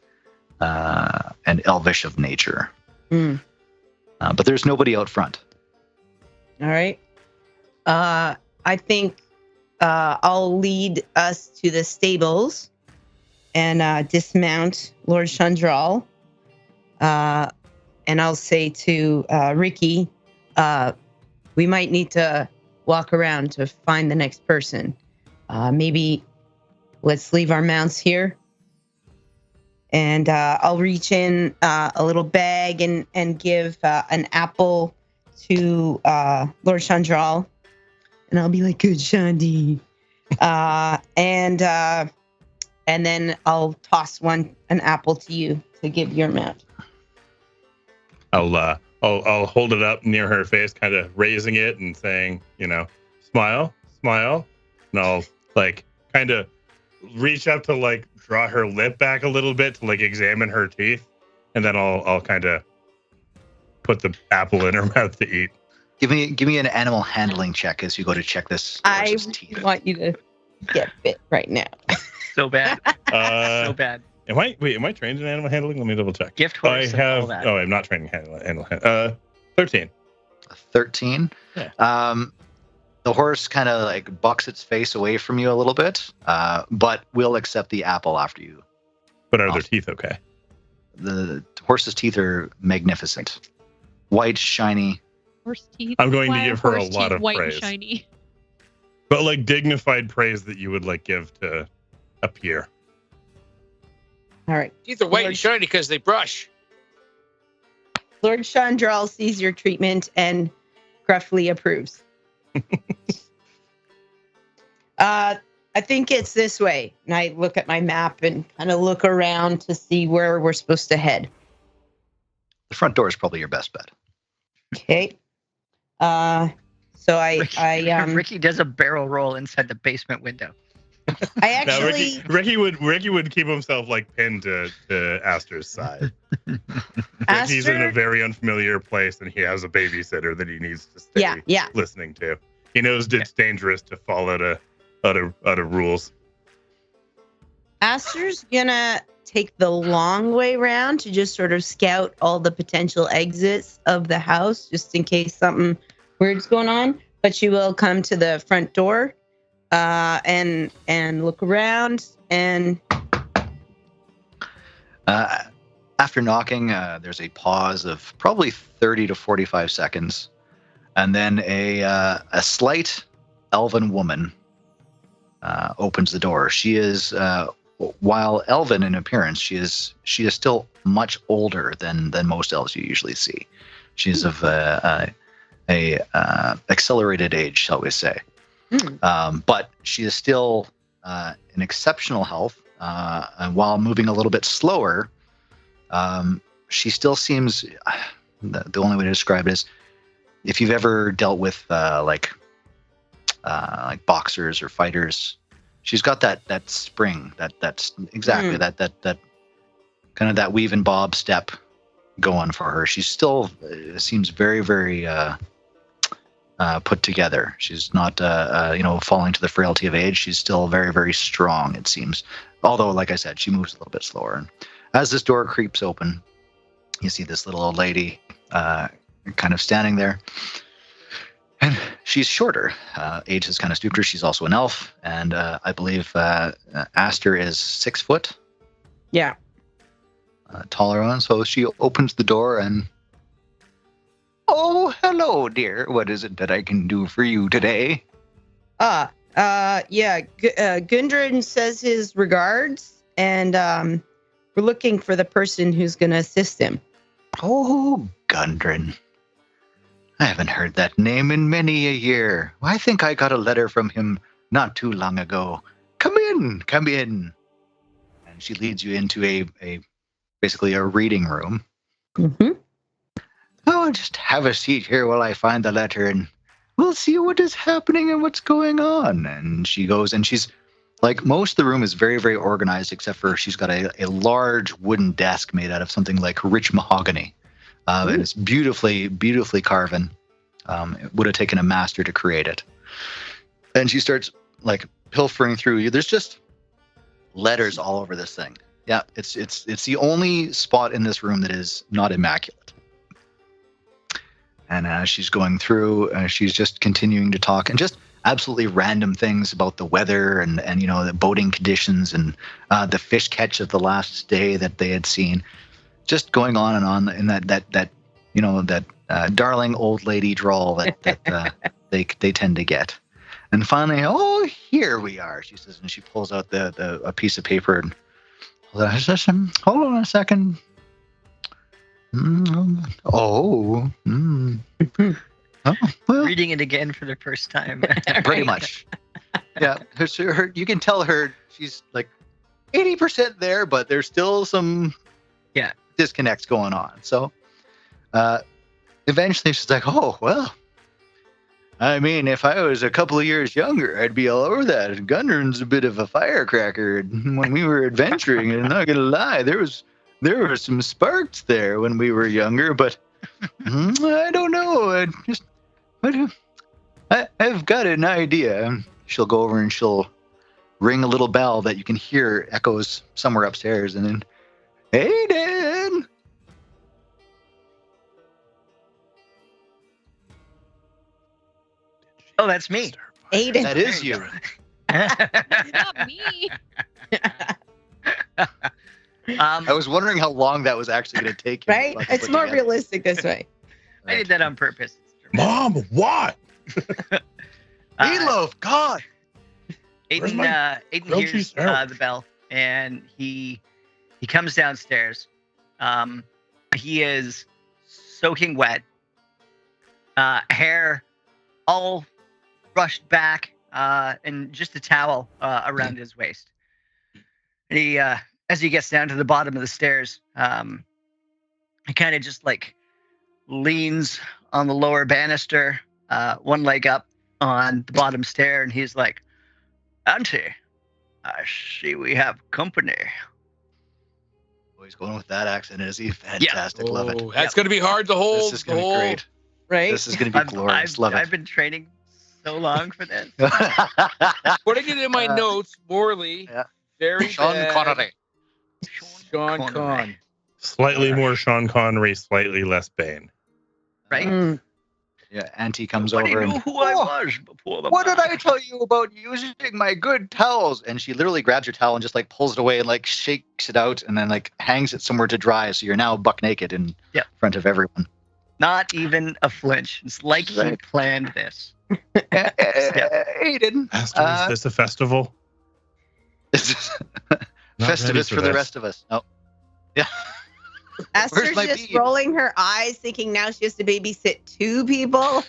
and elvish of nature. But there's nobody out front. All right. I think I'll lead us to the stables and dismount Lord Chandral. And I'll say to Ricky, we might need to walk around to find the next person. Maybe let's leave our mounts here. And I'll reach in a little bag and give an apple to Lord Chandral. And I'll be like, good, Shandi. And then I'll toss an apple to you to give your mount. I'll hold it up near her face, kind of raising it and saying, smile, smile. And I'll kind of reach up to draw her lip back a little bit to examine her teeth, and then I'll kind of put the apple in her mouth to eat. Give me an animal handling check as you go to check this horse's teeth. Want you to get bit right now. So bad. So bad. Am I trained in animal handling? Let me double check. Gift horse. I'm not trained in animal handling. 13. 13. Yeah. The horse kind of bucks its face away from you a little bit, but will accept the apple after you. But are their teeth okay? The horse's teeth are magnificent, white, shiny. Horse teeth. I'm going to Why give are her a horse lot teeth of white praise. and shiny? But dignified praise that you would give to a peer. All right. Teeth are white and shiny because they brush. Lord Chandral sees your treatment and gruffly approves. I think it's this way. And I look at my map and kind of look around to see where we're supposed to head. The front door is probably your best bet. Okay. So Ricky does a barrel roll inside the basement window. I actually Ricky would keep himself pinned to Aster's side. He's in a very unfamiliar place and he has a babysitter that he needs to stay listening to. He knows it's dangerous to fall out of rules. Aster's gonna take the long way around to just sort of scout all the potential exits of the house, just in case something weird's going on. But she will come to the front door and look around and. After knocking, there's a pause of probably 30 to 45 seconds, and then a slight elven woman opens the door. She is, while elven in appearance, she is still much older than most elves you usually see. She's of a accelerated age, shall we say? But she is still in exceptional health, and while moving a little bit slower. She still seems, the only way to describe it is, if you've ever dealt with like boxers or fighters, she's got that spring, that's exactly that kind of that weave and bob step going for her. She still seems very, very put together. She's not falling to the frailty of age. She's still very, very strong, it seems. Although, like I said, she moves a little bit slower. And as this door creeps open, You see this little old lady kind of standing there. And she's shorter. Age has kind of stooped her. She's also an elf. And I believe Aster is 6 foot. Yeah. Taller one. So she opens the door and... Oh, hello, dear. What is it that I can do for you today? Yeah. Gundren says his regards, and we're looking for the person who's going to assist him. Oh, Gundren. I haven't heard that name in many a year. I think I got a letter from him not too long ago. Come in. And she leads you into a basically a reading room. Mm-hmm. Oh, just have a seat here while I find the letter, and we'll see what is happening and what's going on. And she goes, and she's like, most of the room is very, very organized, except for she's got a large wooden desk made out of something like rich mahogany. And it's beautifully, beautifully carven. It would have taken a master to create it. And she starts like pilfering through you. There's just letters all over this thing. Yeah, it's the only spot in this room that is not immaculate. And as she's going through, she's just continuing to talk and just absolutely random things about the weather and the boating conditions and the fish catch of the last day that they had seen. Just going on and on in that darling old lady drawl that they tend to get. And finally, oh, here we are, she says, and she pulls out a piece of paper and hold on a second. Oh, well. Reading it again for the first time. Pretty much. Yeah, you can tell her she's like 80% there, but there's still some disconnects going on. So eventually she's like, oh, well, I mean, if I was a couple of years younger, I'd be all over that. Gundren's a bit of a firecracker. When we were adventuring, and I'm not going to lie, there were some sparks there when we were younger, but I don't know. I've got an idea. She'll go over and she'll ring a little bell that you can hear echoes somewhere upstairs, and then, Aiden! Oh, that's me. Aiden. That is you. Not me. I was wondering how long that was actually going to take you. Right? It's more realistic this way. I did that on purpose. Mom, what? Meatloaf, God! Aiden hears the bell, and he comes downstairs. He is soaking wet, hair all brushed back, and just a towel around his waist. And he, as he gets down to the bottom of the stairs, he kind of just like leans on the lower banister, one leg up on the bottom stair, and he's like, Auntie, I see we have company. Oh, he's going with that accent, is he? Fantastic, love it. That's going to be hard to hold. This is going to be great. Right? This is going to be glorious. Love it. I've been training so long for this. Putting it in my notes, Morley. Yeah. Very Sean bad. Connery. Sean Conn. Slightly more Sean Connery, slightly less Bane. Right? Mm. Yeah, Auntie comes Nobody over knew and, who I was before the what did I match. tell you about using my good towels? And she literally grabs your towel and just like pulls it away and like shakes it out and then like hangs it somewhere to dry. So you're now buck naked in front of everyone. Not even a flinch. It's like he planned this. Aiden. Aster, is this a festival? This is Not ready Festivus for the this. rest of us. Oh. Yeah. Esther's my just bead? rolling her eyes, thinking now she has to babysit 2 people.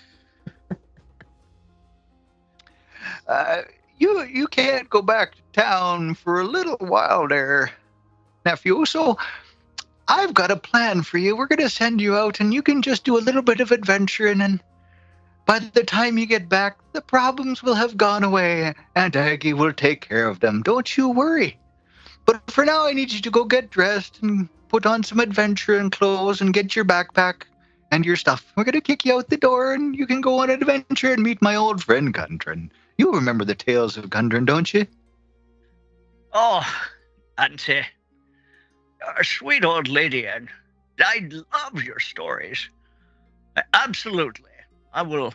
You can't go back to town for a little while there, nephew. So I've got a plan for you. We're going to send you out and you can just do a little bit of adventuring, and by the time you get back, the problems will have gone away. Aunt Aggie will take care of them. Don't you worry. But for now, I need you to go get dressed and put on some adventuring clothes and get your backpack and your stuff. We're going to kick you out the door and you can go on an adventure and meet my old friend Gundren. You remember the tales of Gundren, don't you? Oh, Auntie. A sweet old lady, and I love your stories. Absolutely. I will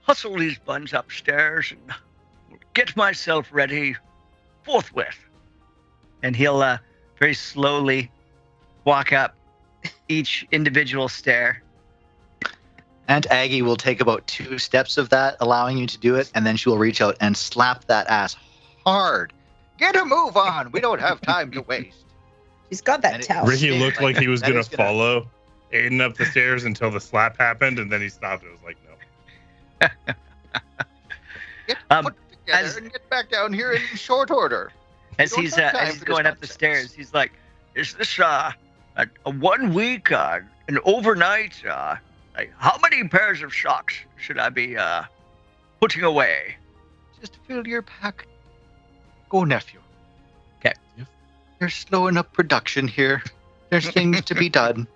hustle these buns upstairs and get myself ready forthwith. And he'll very slowly walk up each individual stair. Aunt Aggie will take about 2 steps of that, allowing you to do it, and then she will reach out and slap that ass hard. Get a move on. We don't have time to waste. She's got that towel. Ricky looked like he was That going is to gonna- follow Aiden up the stairs until the slap happened, and then he stopped. It was like, no. Get Um, put together as- and get back down here in short order. As don't he's have time as he's for going this up the nonsense. stairs, he's like, "Is this a 1 week, an overnight? Like, how many pairs of socks should I be putting away?" Just fill your pack. Go, nephew. 'Kay. They're slowing up production here. There's things to be done.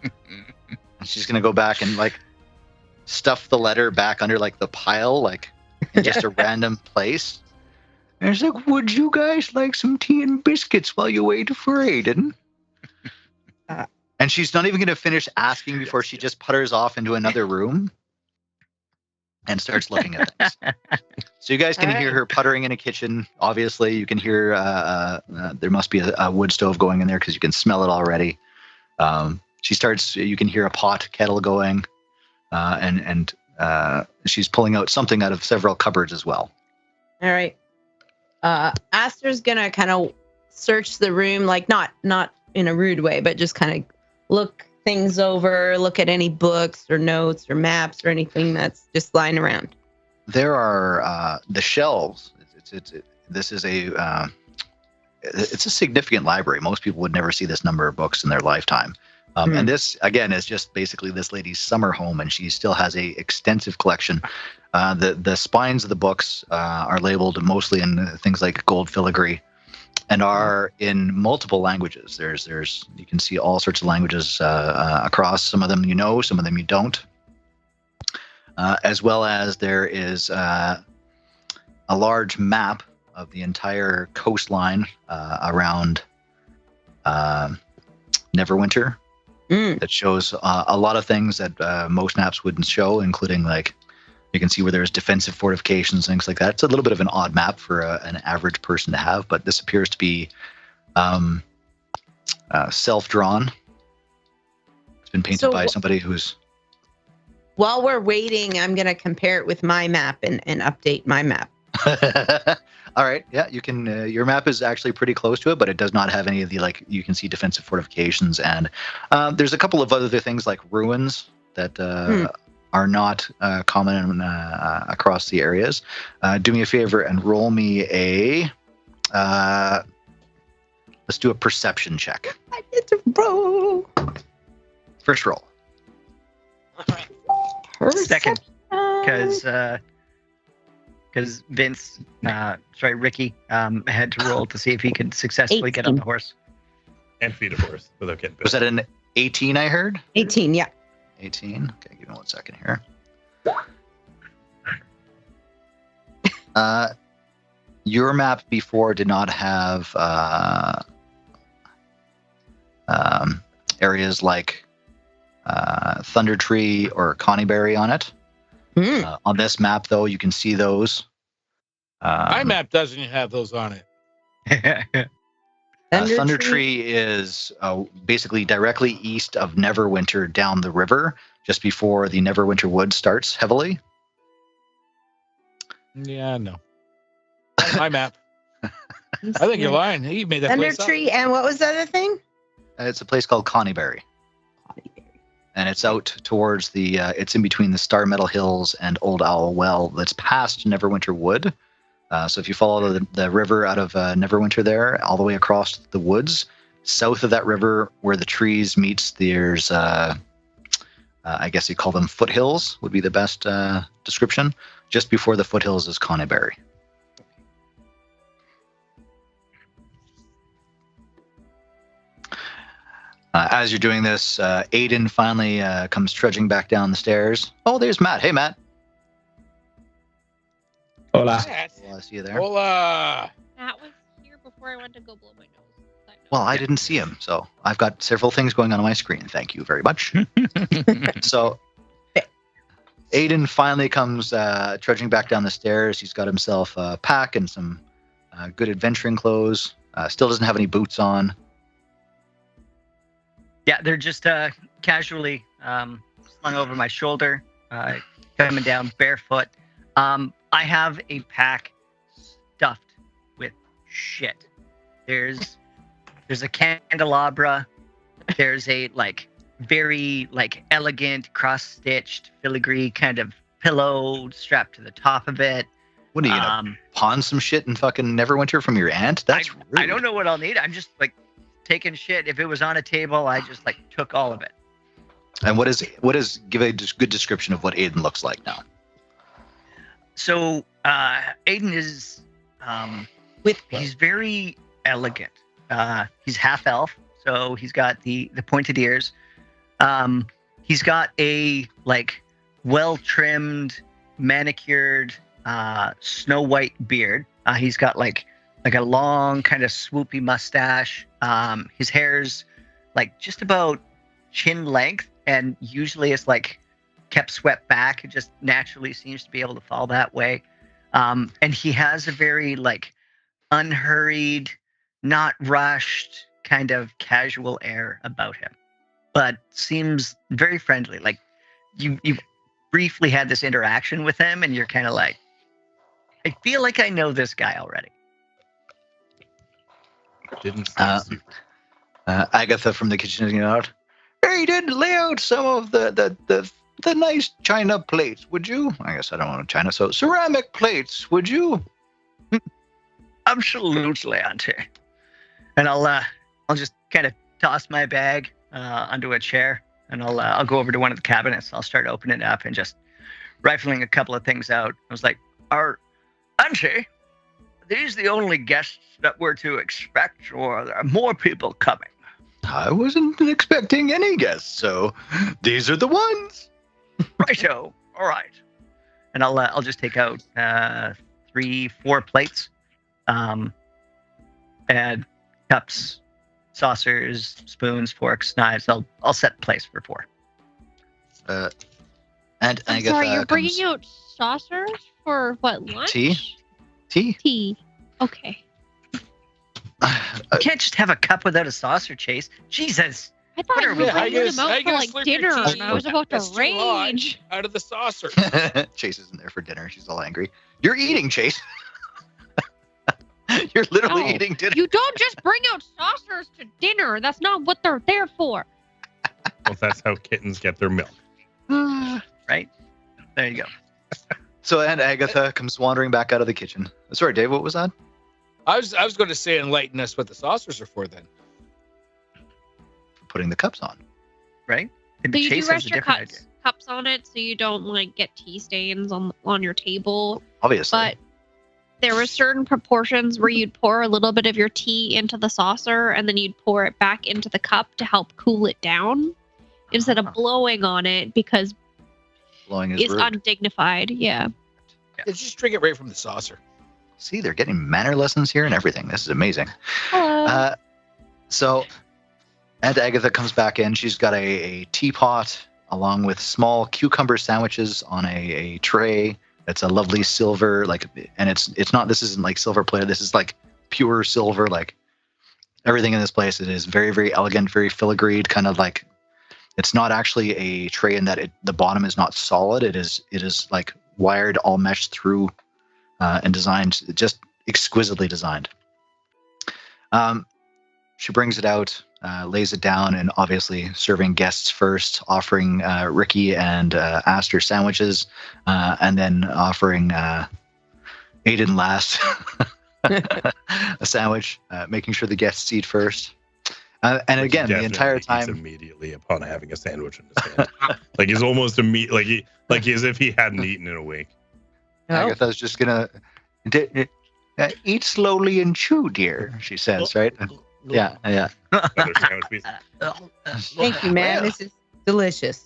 And she's gonna go back and like stuff the letter back under like the pile, like in just a random place. And it's like, would you guys like some tea and biscuits while you wait for Aiden? And she's not even gonna finish asking before she just putters off into another room and starts looking at things. So you guys can All right. hear her puttering in a kitchen. Obviously, you can hear there must be a wood stove going in there because you can smell it already. She starts. You can hear a pot kettle going, and she's pulling out something out of several cupboards as well. All right. Aster's gonna kind of search the room, like not in a rude way, but just kind of look things over, look at any books or notes or maps or anything that's just lying around. There are the shelves. This is it's a significant library. Most people would never see this number of books in their lifetime. And this, again, is just basically this lady's summer home, and she still has a extensive collection. The spines of the books are labeled mostly in things like gold filigree, and are in multiple languages. There's you can see all sorts of languages across. Some of them you know, some of them you don't. As well as there is a large map of the entire coastline around Neverwinter. That shows a lot of things that most maps wouldn't show, including like you can see where there's defensive fortifications, things like that. It's a little bit of an odd map for an average person to have, but this appears to be self-drawn. It's been painted So by somebody who's... While we're waiting, I'm gonna compare it with my map and update my map. All right, yeah, you can. Your map is actually pretty close to it, but it does not have any of the like. You can see defensive fortifications, and there's a couple of other things like ruins that are not common across the areas. Do me a favor and roll me a. Let's do a perception check. I get to roll. First roll. Second, because Vince, Ricky, had to roll to see if he could successfully get on the horse. And feed a horse without getting bit. Was that an 18? I heard. 18, yeah. 18. Okay, give me 1 second here. Your map before did not have areas like Thunder Tree or Connieberry on it. On this map, though, you can see those. My map doesn't have those on it. Thunder Tree is basically directly east of Neverwinter down the river, just before the Neverwinter Wood starts heavily. Yeah, no. My map. I think you're lying. You made that Thunder place up. Tree, and what was the other thing? It's a place called Connieberry. And it's out towards the, it's in between the Star Meadow Hills and Old Owl Well that's past Neverwinter Wood. So if you follow the river out of Neverwinter there, all the way across the woods, south of that river where the trees meets, there's, I guess you call them foothills would be the best description. Just before the foothills is Connieberry. As you're doing this, Aiden finally comes trudging back down the stairs. Oh, there's Matt. Hey, Matt. Hola. Matt. Well, I see you there. Hola. That was here before I went to go blow my nose. Side Well, I didn't see him, so I've got several things going on my screen. Thank you very much. So Aiden finally comes trudging back down the stairs. He's got himself a pack and some good adventuring clothes. Still doesn't have any boots on. Yeah, they're just casually slung over my shoulder, coming down barefoot. I have a pack stuffed with shit. There's a candelabra. There's a very elegant cross-stitched filigree kind of pillow strapped to the top of it. What are you gonna pawn some shit in fucking Neverwinter from your aunt? That's rude. I don't know what I'll need. I'm just taking shit. If it was on a table, I just took all of it. And what is give a good description of what Aiden looks like now? So Aiden is he's very elegant. He's half elf, so he's got the pointed ears. He's got a well trimmed, manicured snow white beard. He's got a long kind of swoopy mustache. His hair's just about chin length, and usually it's kept swept back. It just naturally seems to be able to fall that way. And he has a very unhurried, not rushed, kind of casual air about him, but seems very friendly. You've briefly had this interaction with him, and you're kind of I feel like I know this guy already. Didn't see Agatha from the kitchen is out. Hey, did lay out some of the nice china plates, would you? I guess I don't want china, so ceramic plates, would you? Absolutely, Auntie. And I'll just kind of toss my bag onto a chair, and I'll go over to one of the cabinets. I'll start opening it up and just rifling a couple of things out. I was like, Auntie, are these the only guests that we're to expect, or are there more people coming? I wasn't expecting any guests, so these are the ones. Righto. All right. And I'll just take out 3-4 plates, and cups, saucers, spoons, forks, knives. I'll set place for 4. And I'm Agatha sorry, you're bringing comes- out saucers for what, lunch? Tea. Tea. Okay. You can't just have a cup without a saucer, Chase. Jesus. I thought What you are were we- bringing them out for slip your dinner, tea and I was about to That's too hot rage. out of the saucer. Chase isn't there for dinner. She's all angry. You're eating, Chase. You're literally No, eating dinner. You don't just bring out saucers to dinner. That's not what they're there for. Well, that's how kittens get their milk. Right? There you go. So, and Agatha comes wandering back out of the kitchen. Sorry, Dave, what was that? I was going to say enlighten us what the saucers are for then. For putting the cups on. Right? And So you Chase do has rest a your different cups on it so you don't get tea stains on your table. Obviously. But there were certain proportions where you'd pour a little bit of your tea into the saucer and then you'd pour it back into the cup to help cool it down instead of blowing on it because Blowing is it's rude. undignified. Yeah. Yeah, just drink it right from the saucer. See, they're getting manner lessons here and everything. This is amazing. Hello. So, and Agatha comes back in. She's got a teapot along with small cucumber sandwiches on a tray. It's a lovely silver, and it's not. This isn't silver plated. This is pure silver. Everything in this place, it is very, very elegant, very filigreed. Kind of it's not actually a tray in that the bottom is not solid. It is wired, all meshed through, and designed just exquisitely designed. She brings it out, lays it down, and obviously serving guests first, offering Ricky and Aster sandwiches, and then offering Aiden last a sandwich, making sure the guests eat first. And again, the entire time, immediately upon having a sandwich in his hand, he's almost immediately, as if he hadn't eaten in a week. Agatha's just gonna eat slowly and chew, dear. She says, right? Yeah. Another sandwich piece. Thank you, man. Well. This is delicious.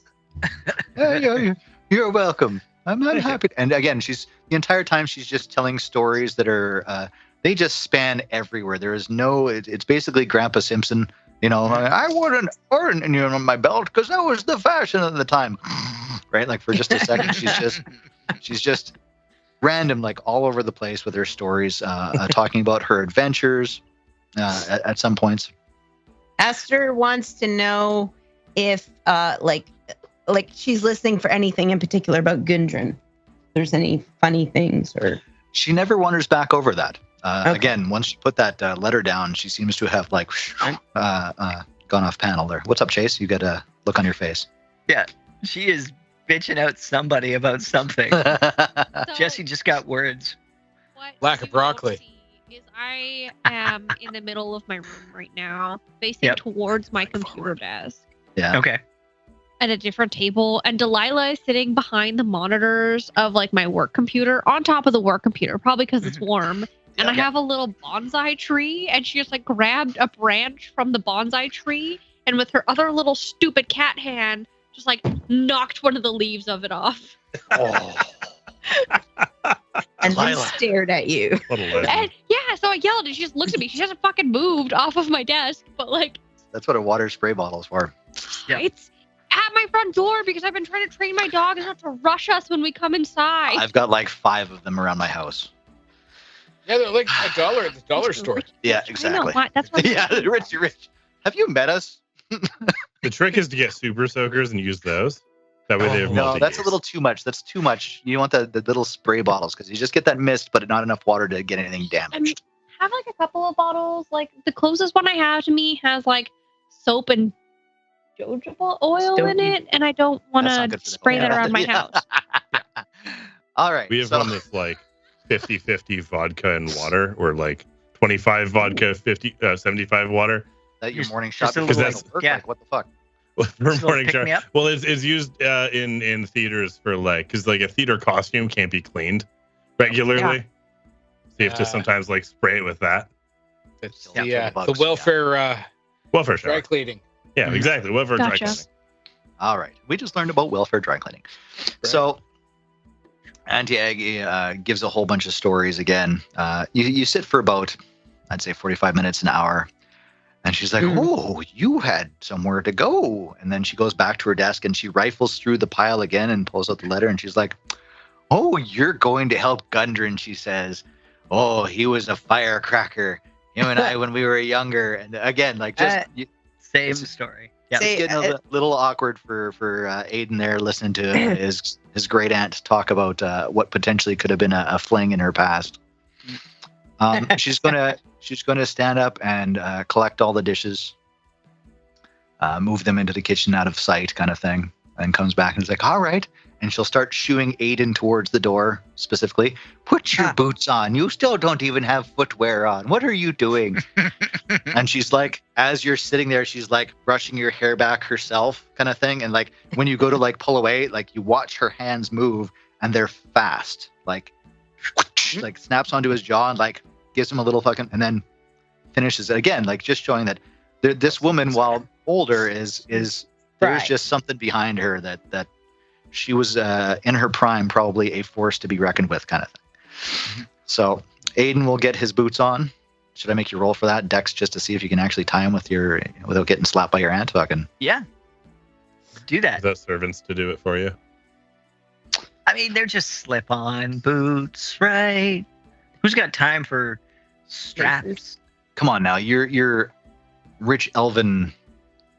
You're welcome. I'm happy. And again, the entire time she's just telling stories that are they just span everywhere. There is no. It's basically Grandpa Simpson. You know, I wore an orange on my belt because that was the fashion of the time, right? Like for just a second, she's just random, like all over the place with her stories, talking about her adventures at some points. Esther wants to know if like she's listening for anything in particular about Gundren. If there's any funny things or. She never wanders back over that. Okay. Again, once you put that letter down, she seems to have like gone off panel there. What's up, Chayse? You got a look on your face. Yeah, she is bitching out somebody about something. Jesse just got words. What Lack of you broccoli. see Is I am in the middle of my room right now, facing towards my computer desk Yeah. Okay. at a different table, and Delilah is sitting behind the monitors of like my work computer, on top of the work computer, probably because it's warm. And I have a little bonsai tree, and she just like grabbed a branch from the bonsai tree, and with her other little stupid cat hand, just like knocked one of the leaves of it off. Oh. And then Delilah. stared at you. What a legend. And yeah, so I yelled, and she just looked at me. She hasn't fucking moved off of my desk, but like That's what a water spray bottle is for. Yeah. it's at my front door because I've been trying to train my dog not to rush us when we come inside. I've got like 5 of them around my house. Yeah, they're like $1 at the dollar store. Yeah, I know, exactly. why- that's what Yeah, rich. Have you met us? The trick is to get super soakers and use those. That way they have No, multi-use. that's a little too much. That's too much. You want the little spray bottles because you just get that mist, but not enough water to get anything damaged. I have like a couple of bottles. Like the closest one I have to me has like soap and jojoba oil in it, and I don't want That's not to good for the spray that health. around my Yeah. house. All right. We have so- one that's like 50-50 vodka and water, or like 25 vodka, 75 water. that your Just- morning just shot a before little- you go to work? yeah. Like, what the fuck? For Just a little morning pick shower. me up. Well, it's used in theaters for like, because like a theater costume can't be cleaned regularly. Yeah. So you have to sometimes like spray it with that. It's Yeah, the bugs, welfare Welfare dry shower. cleaning. Yeah, exactly. Welfare dry Gotcha. cleaning. All right. We just learned about welfare dry cleaning. So Auntie Aggie gives a whole bunch of stories again. You sit for about, I'd say 45 minutes, an hour. And she's like, oh, you had somewhere to go. And then she goes back to her desk and she rifles through the pile again and pulls out the letter. And she's like, oh, you're going to help Gundren, she says. Oh, he was a firecracker. Him and I when we were younger. And again, like just... Same It's- story. Yeah. Say- It's getting a little awkward for Aiden there, listening to his great aunt talk about what potentially could have been a fling in her past. She's gonna stand up and collect all the dishes, move them into the kitchen out of sight, kind of thing, and comes back and is like, "All right." And she'll start shooing Aiden towards the door specifically. Put your boots on. You still don't even have footwear on. What are you doing? And she's like, as you're sitting there, she's like brushing your hair back herself, kind of thing. And like when you go to like pull away, like you watch her hands move and they're fast, like snaps onto his jaw and like gives him a little fucking, and then finishes it again, like just showing that this woman, while older, is there's Right. just something behind her that she was in her prime, probably a force to be reckoned with, kind of thing. So Aiden will get his boots on. Should I make you roll for that, Dex, just to see if you can actually tie him without getting slapped by your aunt? Fucking. Yeah. Do that. Is that servants to do it for you? I mean, they're just slip-on boots, right? Who's got time for straps? Come on now, you're rich elven.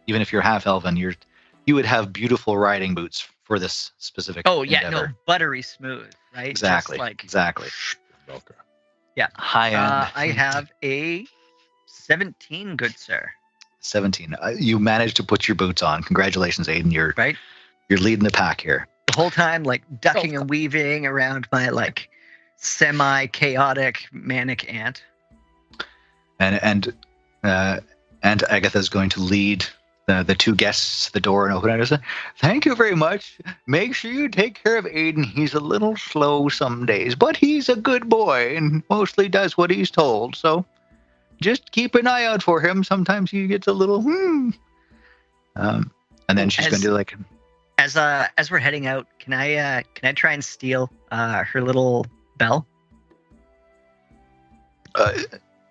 Even if you're half elven, you would have beautiful riding boots for this specific. Oh yeah, endeavor. no, buttery smooth, right? Exactly. Just like Exactly. Velcro. High end. I have a 17, good sir. 17. You managed to put your boots on. Congratulations, Aiden. You're Right? You're leading the pack here. The whole time, like ducking and weaving around my like semi-chaotic manic aunt. And Aunt Agatha's going to lead the two guests to the door and open it and say, "Thank you very much. Make sure you take care of Aiden. He's a little slow some days, but he's a good boy and mostly does what he's told. So just keep an eye out for him. Sometimes he gets a little And then she's going to do like, As we're heading out, can I try and steal her little bell?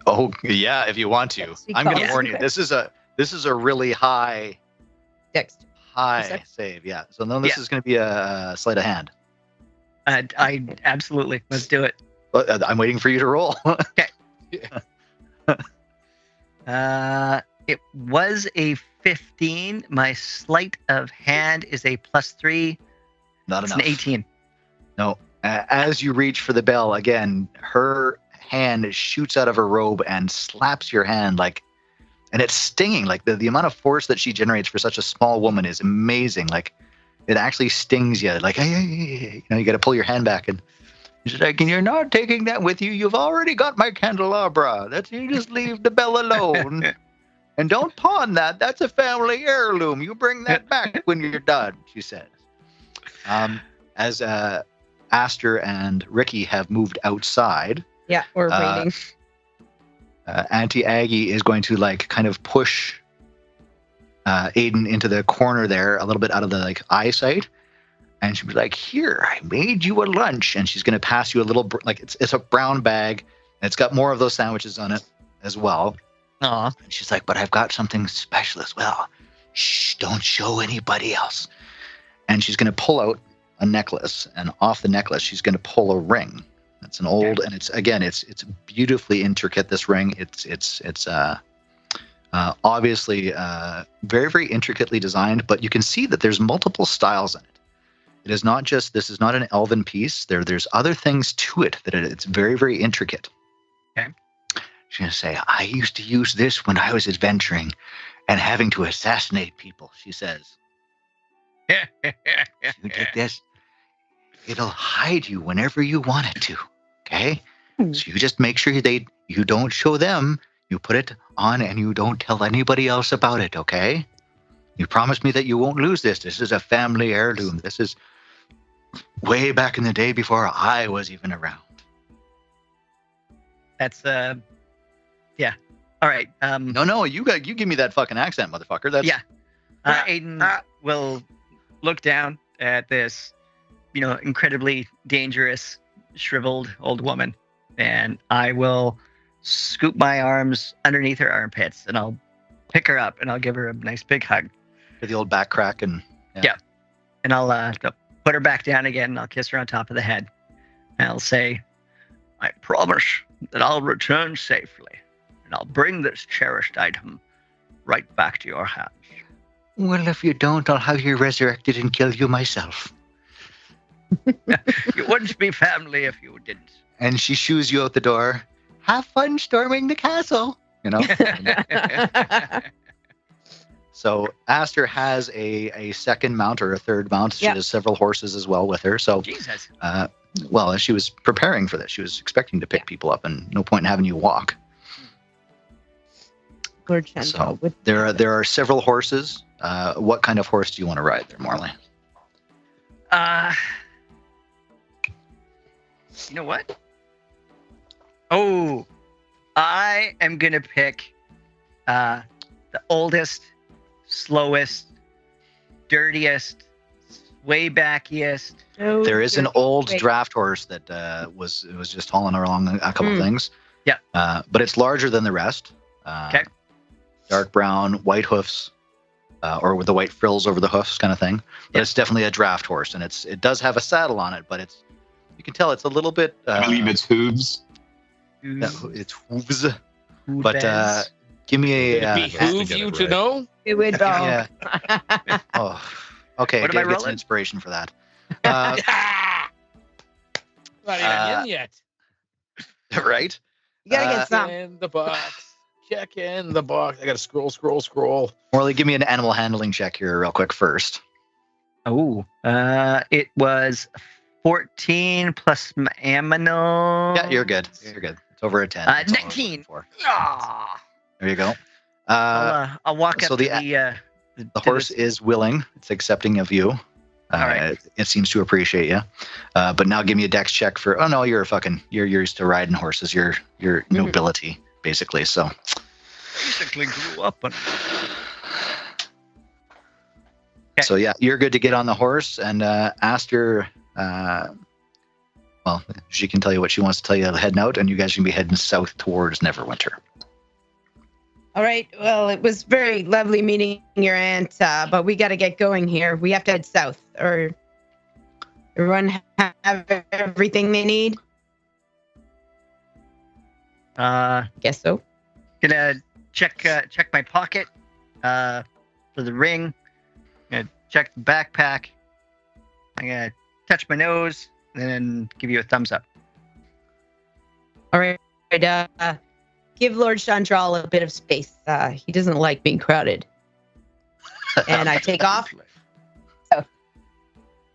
Oh yeah, if you want to. Yes, I'm going to because- warn you. This is a really high Dex. save. Yeah. So then this is going to be a sleight of hand. I absolutely. Let's do it. But I'm waiting for you to roll. It was a 15. My sleight of hand is a +3. Not It's enough. an 18. No. As you reach for the bell again, her hand shoots out of her robe and slaps your hand and it's stinging. Like the amount of force that she generates for such a small woman is amazing. Like it actually stings you. Like, hey, you got to pull your hand back, and she's like, "You're not taking that with you. You've already got my candelabra. You just leave the bell alone, and don't pawn that. That's a family heirloom. You bring that back when you're done," she says. As Aster and Ricky have moved outside. Yeah, we're waiting. Auntie Aggie is going to kind of push Aiden into the corner there, a little bit out of the eyesight, and she'll be like, "Here, I made you a lunch," and she's going to pass you a little it's a brown bag, and it's got more of those sandwiches on it as well. Aw. And she's like, "But I've got something special as well. Shh, don't show anybody else." And she's going to pull out a necklace, and off the necklace, she's going to pull a ring. It's an old, and it's beautifully intricate. This ring, it's obviously very, very intricately designed, but you can see that there's multiple styles in it. It is not just, this is not an elven piece. There's other things to it that it's very, very intricate. Okay. She's going to say, "I used to use this when I was adventuring and having to assassinate people," she says. "You take this. It'll hide you whenever you want it to. Okay? So you just make sure you don't show them. You put it on and you don't tell anybody else about it, okay? You promise me that you won't lose this. This is a family heirloom. This is way back in the day before I was even around." That's yeah. All right. No, you give me that fucking accent, motherfucker. That's Yeah. Aiden will look down at this, incredibly dangerous, shriveled old woman, and I will scoop my arms underneath her armpits, and I'll pick her up, and I'll give her a nice big hug. the old back crack and And I'll put her back down again, and I'll kiss her on top of the head. And I'll say, "I promise that I'll return safely, and I'll bring this cherished item right back to your hands." Well, if you don't, I'll have you resurrected and kill you myself. You wouldn't be family if you didn't. And she shoos you out the door. "Have fun storming the castle." So Aster has a second mount or a third mount. She has several horses as well with her. So, Jesus. well, she was preparing for this. She was expecting to pick people up, and no point in having you walk. Lord Chantal, So with there are several horses. What kind of horse do you want to ride there, Morley? You know what? Oh, I am gonna pick the oldest, slowest, dirtiest, way backiest. Oh, There is an dear. old Wait. draft horse that was just hauling along a couple of things. Yeah. But it's larger than the rest. Okay. Dark brown, white hoofs, or with the white frills over the hoofs, kind of thing. But it's definitely a draft horse, and it does have a saddle on it, but you can tell it's a little bit. I believe it's hooves. It's hooves. Who But does? give me Did a. it behoove you to know? It would. Yeah. Oh, okay. What am I Dave gets an rolling? inspiration for that. Not even in yet. Right? You gotta get some. In the box. Check in the box. I gotta scroll. Morley, give me an animal handling check here, real quick, first. Oh, it was 14 plus my aminal. Yeah, you're good. You're good. It's over a 10. That's all I was 19. looking for. Ah. There you go. I'll walk so up the- to The horse is willing. It's accepting of you. All right. It seems to appreciate you. But now give me a dex check for. Oh no, you're used to riding horses. You're nobility basically. So basically grew up on. So yeah, you're good to get on the horse. And Aster, well, Well, she can tell you what she wants to tell you heading out, and you guys can be heading south towards Neverwinter. All right. Well, it was very lovely meeting your aunt, but we got to get going here. We have to head south, or everyone have everything they need. Guess so. Gonna check my pocket for the ring. Gonna check the backpack. I'm gonna touch my nose and then give you a thumbs up. All right. Give Lord Chandral a bit of space. He doesn't like being crowded. And I take off.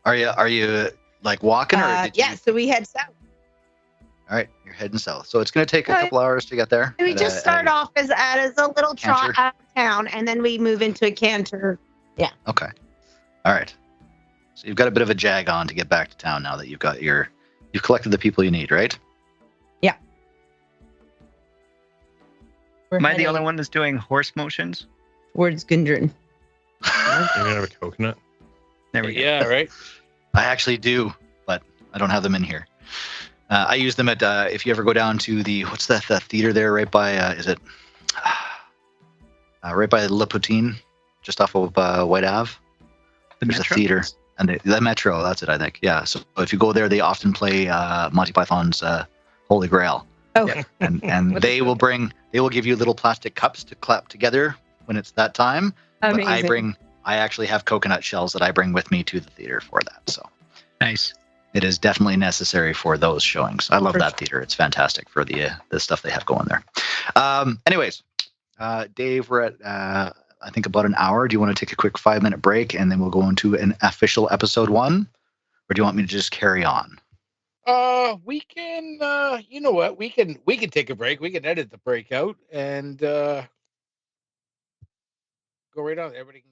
Are you like walking or? Yeah. So we head south. All right, you're heading south. So it's going to take a couple hours to get there. We just start off as a little trot out of town, and then we move into a canter. Yeah. Okay. All right. So you've got a bit of a jag on to get back to town now that you've collected the people you need, right? Yeah. Am I the only one that's doing horse motions? Towards Gundren. You're gonna have a coconut. There we go. Yeah, right. I actually do, but I don't have them in here. I use them at if you ever go down to what's that theater there right by right by Le Poutine, just off of White Ave. There's a theater and the Metro. That's it, I think. Yeah. So if you go there, they often play Monty Python's Holy Grail. Oh. And they will give you little plastic cups to clap together when it's that time. Amazing. But I actually have coconut shells that I bring with me to the theater for that. So Nice. it is definitely necessary for those showings. I love that theater. It's fantastic for the stuff they have going there. Anyways, Dave, we're at I think about an hour. Do you want to take a quick 5-minute break and then we'll go into an official episode 1, or do you want me to just carry on? We can. You know what? We can take a break. We can edit the break out and go right on. Everybody can